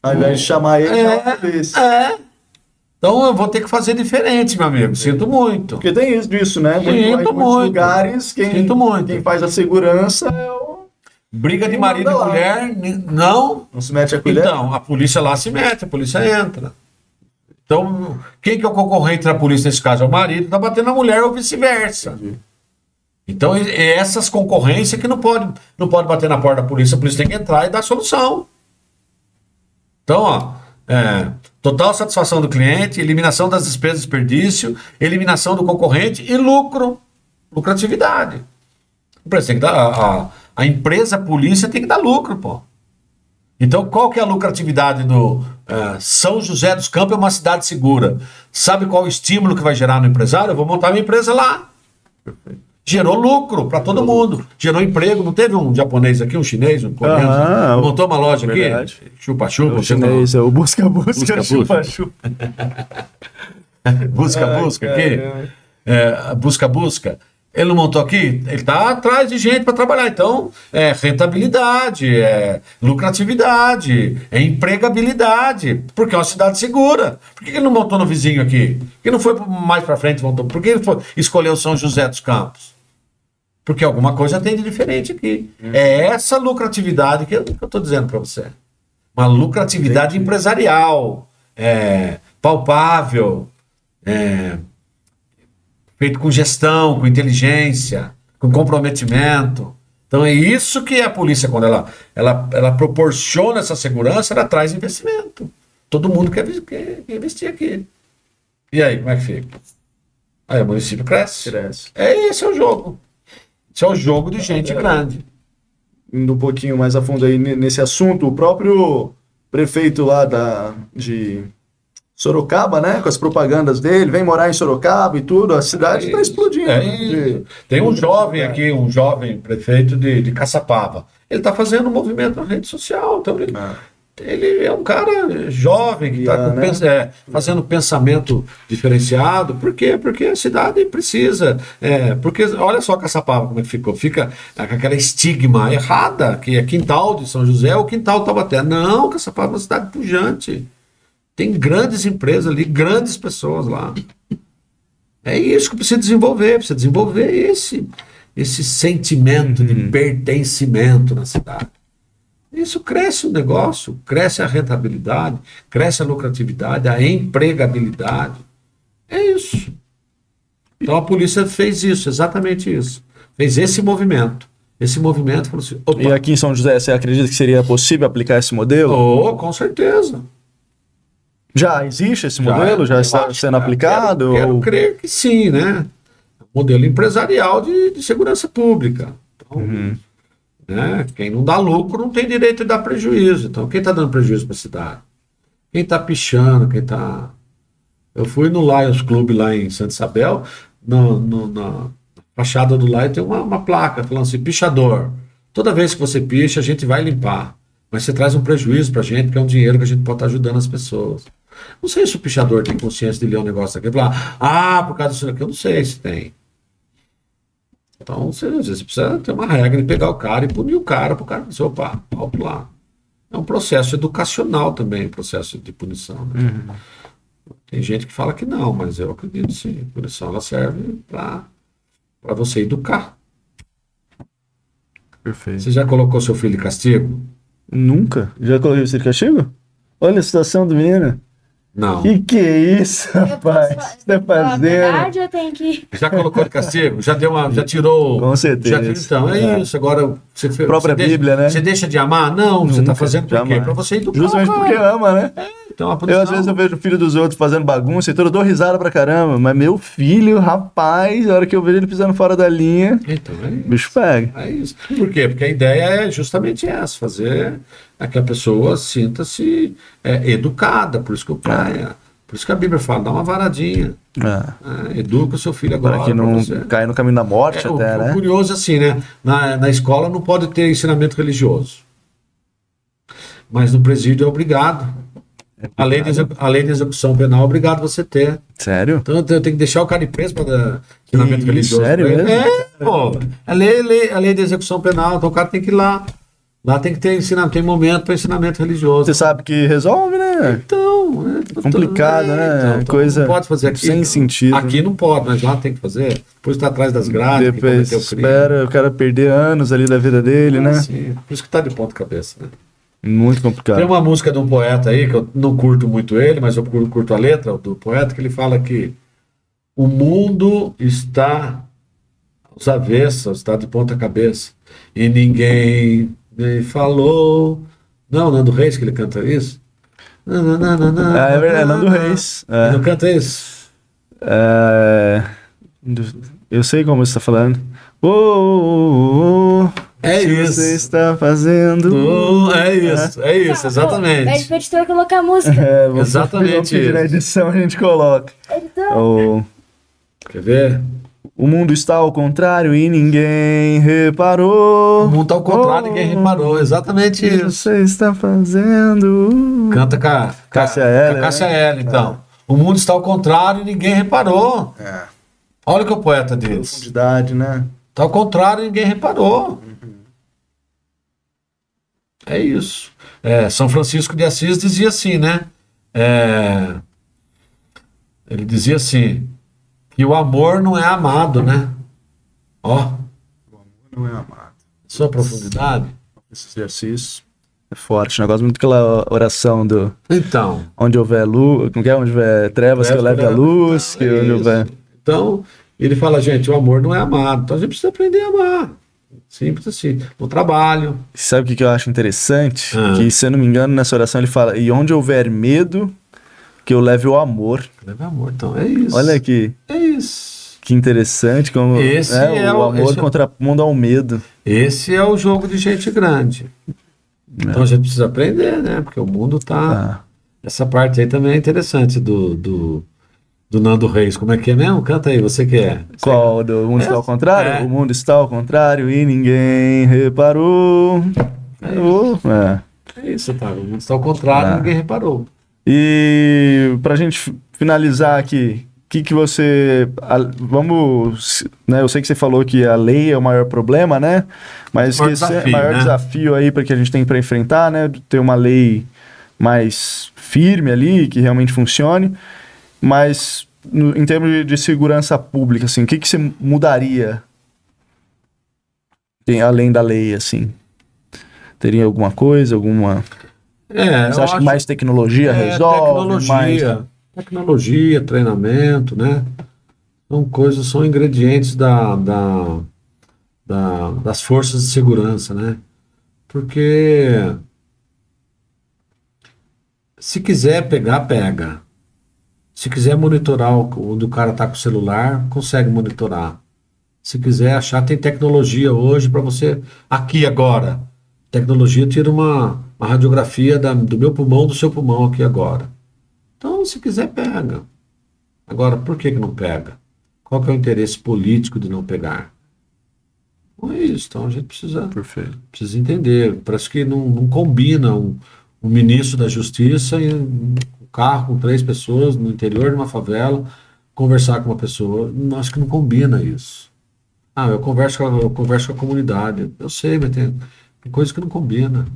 Ao invés de chamar ele, é a polícia. Então eu vou ter que fazer diferente, meu amigo. Sinto muito. Porque tem isso, né? Em muitos lugares, quem faz a segurança é o... Briga de marido e mulher, não se mete a colher? Então, a polícia lá se mete, a polícia entra. Então, quem que é o concorrente da polícia nesse caso? É o marido, tá batendo na mulher ou vice-versa. Entendi. Então, é essas concorrências que não pode bater na porta da polícia. A polícia tem que entrar e dar solução. Então, total satisfação do cliente, eliminação das despesas de desperdício, eliminação do concorrente e lucratividade. Tem que dar, a empresa, a polícia tem que dar lucro, pô. Então, qual que é a lucratividade do São José dos Campos é uma cidade segura. Sabe qual o estímulo que vai gerar no empresário? Eu vou montar minha empresa lá. Perfeito. Gerou lucro para todo mundo. Gerou emprego. Não teve um japonês aqui, um chinês, um coreano? Montou uma loja aqui? Chupa-chupa. O chinês, é o busca-busca, chupa-chupa. Busca-busca aqui. Busca-busca. Ele não montou aqui? Ele está atrás de gente para trabalhar. Então, rentabilidade, lucratividade, empregabilidade, porque é uma cidade segura. Por que ele não montou no vizinho aqui? Por que não foi mais para frente? Por que ele escolheu São José dos Campos? Porque alguma coisa tem de diferente aqui. É essa lucratividade que eu estou dizendo para você. Uma lucratividade empresarial, palpável, feito com gestão, com inteligência, com comprometimento. Então é isso que a polícia, quando ela proporciona essa segurança, ela traz investimento. Todo mundo quer investir aqui. E aí, como é que fica? Aí o município cresce. Esse é o jogo. Esse é o jogo de gente grande. Indo um pouquinho mais a fundo aí nesse assunto, o próprio prefeito lá de Sorocaba, né? Com as propagandas dele, vem morar em Sorocaba e tudo, a cidade está explodindo. Tem um jovem aqui, um jovem prefeito de Caçapava. Ele está fazendo um movimento na rede social. Então ele é um cara jovem que está fazendo pensamento diferenciado. Por quê? Porque a cidade precisa. Porque olha só Caçapava como é que ficou. Fica com aquela estigma errada, que é quintal de São José ou quintal de Taubaté. Não, Caçapava é uma cidade pujante. Tem grandes empresas ali, grandes pessoas lá. É isso que precisa desenvolver esse sentimento de pertencimento na cidade. Isso cresce o negócio, cresce a rentabilidade, cresce a lucratividade, a empregabilidade. É isso. Então a polícia fez isso, exatamente isso. Fez esse movimento. Esse movimento falou assim, opa. E aqui em São José, você acredita que seria possível aplicar esse modelo? Com certeza. Já existe esse modelo? Já está sendo aplicado? Quero crer que sim, né? Modelo empresarial de segurança pública. Então, quem não dá lucro não tem direito de dar prejuízo. Então, quem está dando prejuízo para a cidade? Quem está pichando, quem está... Eu fui no Lions Club lá em Santa Isabel, na fachada do lar tem uma placa falando assim, pichador. Toda vez que você picha, a gente vai limpar. Mas você traz um prejuízo pra gente, que é um dinheiro que a gente pode estar ajudando as pessoas. Não sei se o pichador tem consciência de ler um negócio aqui e falar, por causa disso aqui, eu não sei se tem. Então, às vezes, você precisa ter uma regra de pegar o cara e punir o cara, pro cara dizer, opa, alto lá. É um processo educacional também, processo de punição. Né? Tem gente que fala que não, mas eu acredito sim. A punição ela serve para você educar. Perfeito. Você já colocou seu filho de castigo? Nunca? Já coloquei você de castigo? Olha a situação do menino. Não. Que é isso, rapaz? Você tá fazendo? Verdade, eu tenho que... Já colocou de castigo? Já tirou? Com certeza. Então, é isso. Agora, você fez. Própria Bíblia, né? Você deixa de amar? Não, você está Nunca, fazendo por quê? jamais. Para você educar. Justamente porque ama, né? Então, a punição... Às vezes eu vejo o filho dos outros fazendo bagunça e tudo, eu dou risada pra caramba. Mas meu filho, rapaz, a hora que eu vejo ele pisando fora da linha, Então, é o isso. bicho pega. É isso. Por quê? Porque a ideia é justamente essa, fazer que a pessoa sinta-se educada. Por isso que a Bíblia fala, dá uma varadinha. Educa o seu filho agora. Para que não você. caia no caminho da morte até, né? O curioso é assim, né? Na escola não pode ter ensinamento religioso. Mas no presídio é obrigado. A lei de execução penal é obrigado você ter. Sério? Então eu tenho que deixar o cara ir preso para dar ensinamento religioso. Sério mesmo? Pô. A lei de execução penal, então o cara tem que ir lá. Lá tem que ter ensinamento, tem momento para ensinamento religioso. Você sabe que resolve, né? Então, complicado, né? Então, Coisa não pode fazer aqui. sem sentido. Aqui não pode, mas lá tem que fazer. Depois está atrás das grades. Depois espera o cara perder anos ali da vida dele, né? Sim, por isso que tá de ponta cabeça, né? Muito complicado. Tem uma música de um poeta aí, que eu não curto muito ele, mas eu curto a letra do poeta, que ele fala que o mundo está aos avessos, está de ponta cabeça, e ninguém me falou. Não, Nando Reis que ele canta isso? É verdade, Nando Reis. Ele não canta isso? Eu sei como você está falando. É se isso. Você está fazendo. É isso, exatamente. Pede pro editor colocar a música. Exatamente isso. Na edição a gente coloca. Editor. Quer ver? O mundo está ao contrário e ninguém reparou. O mundo está ao contrário e ninguém reparou. Exatamente isso. Você está fazendo. Canta com a Cássia Eller. Cássia Eller, então. O mundo está ao contrário e ninguém reparou. Olha o que o poeta diz. Profundidade, né? Está ao contrário e ninguém reparou. É isso. São Francisco de Assis dizia assim, né? Ele dizia assim, que o amor não é amado, né? Ó. O amor não é amado. Sua profundidade. Esse exercício é forte. Negócio muito aquela oração do... Então. Onde houver luz... Como que é? Onde houver trevas, que eu leve a luz. Que onde houver... Então, ele fala, gente, o amor não é amado. Então a gente precisa aprender a amar. Simples assim. No trabalho. Sabe o que eu acho interessante? Que, se eu não me engano, nessa oração ele fala, e onde houver medo, que eu leve o amor. Leve o amor, então é isso. Olha aqui. É isso. Que interessante como o amor contrapondo ao medo. Esse é o jogo de gente grande. Então a gente precisa aprender, né? Porque o mundo tá... Essa parte aí também é interessante do Nando Reis. Como é que é mesmo? Canta aí, você que é. Qual? Do mundo está ao contrário? O mundo está ao contrário e ninguém reparou. É isso, tá. O mundo está ao contrário e ninguém reparou. E pra gente finalizar aqui, que você... Vamos... Né, eu sei que você falou que a lei é o maior problema, né? Mas que esse é o maior desafio aí que a gente tem para enfrentar, né? Ter uma lei mais firme ali, que realmente funcione. Mas, em termos de segurança pública, assim, o que você mudaria além da lei, assim? Teria alguma coisa, alguma... Você acha que mais tecnologia resolve? Tecnologia, treinamento, né? São ingredientes das forças de segurança, né? Porque se quiser pegar, pega. Se quiser monitorar onde o cara está com o celular, consegue monitorar. Se quiser achar, tem tecnologia hoje para você... Aqui agora. Tecnologia tira uma radiografia do meu pulmão, do seu pulmão aqui agora. Então, se quiser, pega. Agora, por que não pega? Qual que é o interesse político de não pegar? Não é isso. Então a gente Perfeito. precisa entender. Parece que não combina um ministro da Justiça em um carro com 3 pessoas no interior de uma favela conversar com uma pessoa. Acho que não combina isso. Eu converso com a comunidade. Eu sei, mas tem coisa que não combina.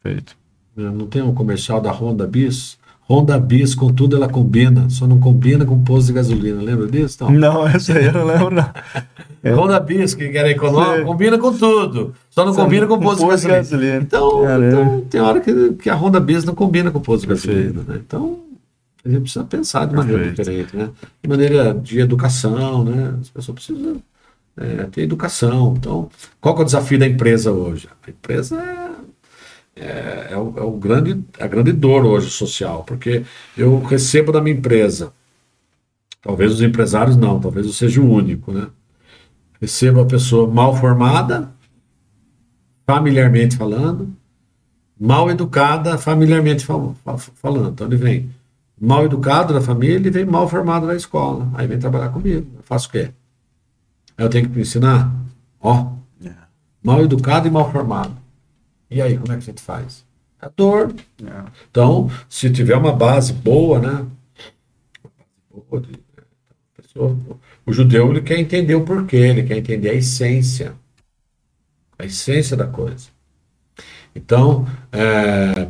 Perfeito. Não tem um comercial da Honda Bis? Honda Bis, contudo, ela combina. Só não combina com posto de gasolina. Lembra disso? Então, Não, essa aí eu não lembro, não. Honda Bis, que era econômico, combina com tudo. Só não combina com posto de gasolina. Então, tem hora que a Honda Bis não combina com posto de gasolina. Né? Então, a gente precisa pensar de maneira diferente. Né? De maneira de educação, né? As pessoas precisam ter educação. Então, qual que é o desafio da empresa hoje? A empresa é a grande dor hoje social, porque eu recebo da minha empresa, talvez os empresários não, talvez eu seja o único, né? Recebo a pessoa mal formada, familiarmente falando, mal educada, familiarmente falando. Então ele vem mal educado da família, ele vem mal formado da escola, aí vem trabalhar comigo. Eu faço o quê? Aí eu tenho que me ensinar? Mal educado e mal formado. E aí, como é que a gente faz? A dor. Então, se tiver uma base boa, né? O judeu, ele quer entender o porquê, ele quer entender a essência da coisa. Então,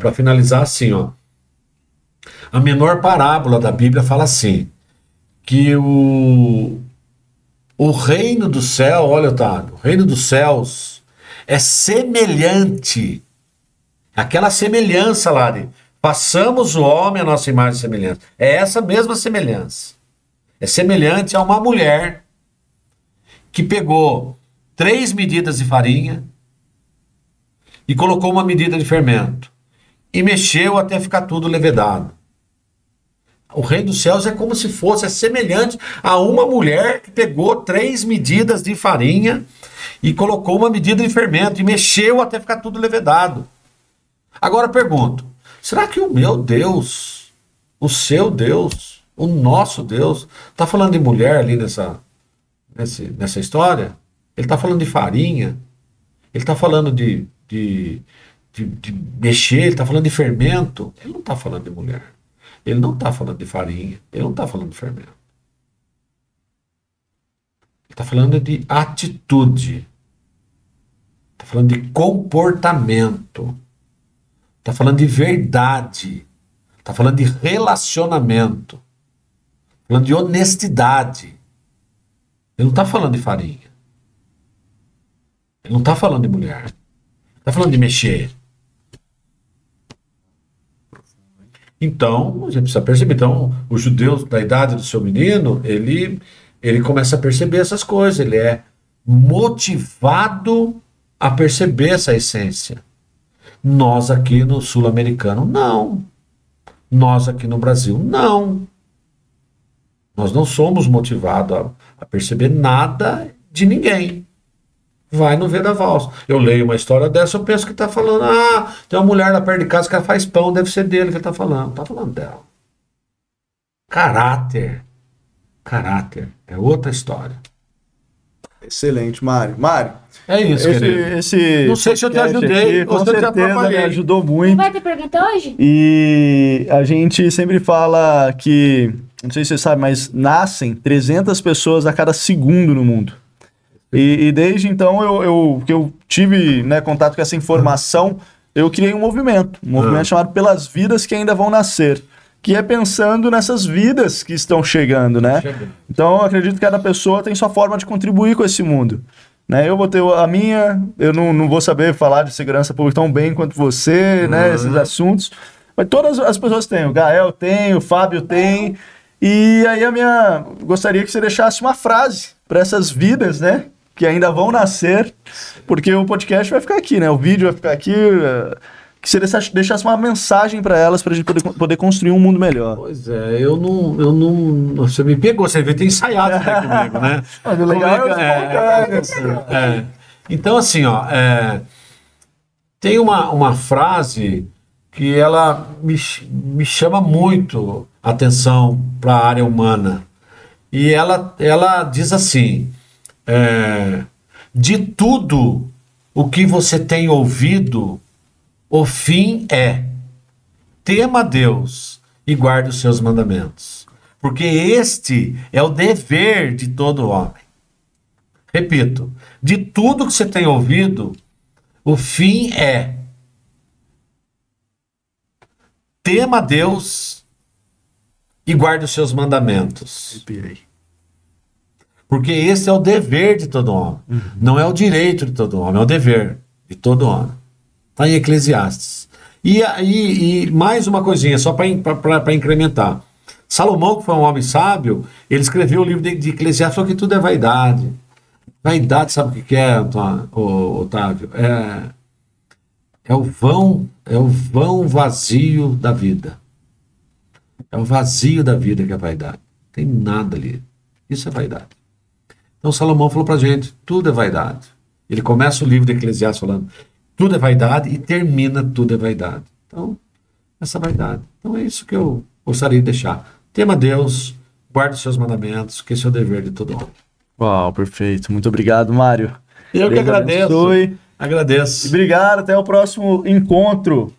para finalizar assim, a menor parábola da Bíblia fala assim, que o reino do céu, olha, Otávio, o reino dos céus é semelhante, aquela semelhança lá de façamos o homem a nossa imagem e semelhança. É essa mesma semelhança. É semelhante a uma mulher que pegou 3 medidas de farinha e colocou uma medida de fermento e mexeu até ficar tudo levedado. O reino dos céus é como se fosse, semelhante a uma mulher que pegou 3 medidas de farinha e colocou uma medida de fermento e mexeu até ficar tudo levedado. Agora eu pergunto, será que o meu Deus, o seu Deus, o nosso Deus, está falando de mulher ali nessa história? Ele está falando de farinha? Ele está falando de mexer? Ele está falando de fermento? Ele não está falando de mulher. Ele não está falando de farinha. Ele não está falando de fermento. Ele está falando de atitude. Está falando de comportamento. Está falando de verdade. Está falando de relacionamento. Falando de honestidade. Ele não está falando de farinha. Ele não está falando de mulher. Ele está falando de mexer. Então, a gente precisa perceber. Então, o judeu da idade do seu menino, ele começa a perceber essas coisas. Ele é motivado a perceber essa essência. Nós aqui no sul-americano, não. Nós aqui no Brasil, não. Nós não somos motivados a perceber nada de ninguém. Vai no Vendaval. Eu leio uma história dessa, eu penso que está falando, tem uma mulher lá perto de casa que ela faz pão, deve ser dele que ele está falando. Não está falando dela. Caráter. Caráter. É outra história. Excelente, Mário. Mário, é isso, querido. Não sei se eu te ajudei, com certeza me ajudou muito. Não vai ter pergunta hoje? E a gente sempre fala que, não sei se você sabe, mas nascem 300 pessoas a cada segundo no mundo. E desde então que eu tive, né, contato com essa informação, eu criei um movimento chamado Pelas Vidas que Ainda Vão Nascer, que é pensando nessas vidas que estão chegando, né? Então eu acredito que cada pessoa tem sua forma de contribuir com esse mundo. Né? Eu vou ter a minha, eu não vou saber falar de segurança pública tão bem quanto você, né? Esses assuntos, mas todas as pessoas têm, o Gael tem, o Fábio tem, e aí gostaria que você deixasse uma frase para essas vidas, né? Que ainda vão nascer, porque o podcast vai ficar aqui, né? O vídeo vai ficar aqui. Que você deixasse uma mensagem para elas, para a gente poder construir um mundo melhor. Pois é, eu não. Você me pegou, você tem ensaiado aqui comigo, né? Mas o legal é Então, assim, tem uma frase que ela me chama muito a atenção para a área humana. E ela diz assim: de tudo o que você tem ouvido, o fim é: tema a Deus e guarde os seus mandamentos, porque este é o dever de todo homem. Repito, de tudo que você tem ouvido, o fim é: tema a Deus e guarde os seus mandamentos. Arrepiei. Porque esse é o dever de todo homem. Não é o direito de todo homem, é o dever de todo homem. Está em Eclesiastes. E mais uma coisinha, só para incrementar. Salomão, que foi um homem sábio, ele escreveu o livro de Eclesiastes, falou que tudo é vaidade. Vaidade, sabe o que é, Otávio? É o vão vazio da vida. É o vazio da vida que é vaidade. Não tem nada ali. Isso é vaidade. Então Salomão falou pra gente, tudo é vaidade. Ele começa o livro de Eclesiastes falando, tudo é vaidade, e termina, tudo é vaidade. Então, essa vaidade. Então é isso que eu gostaria de deixar. Tema a Deus, guarde os seus mandamentos, que esse é o dever de todo homem. Uau, perfeito. Muito obrigado, Mário. Eu que Deus agradeço. abençoe. Agradeço. Obrigado, até o próximo encontro.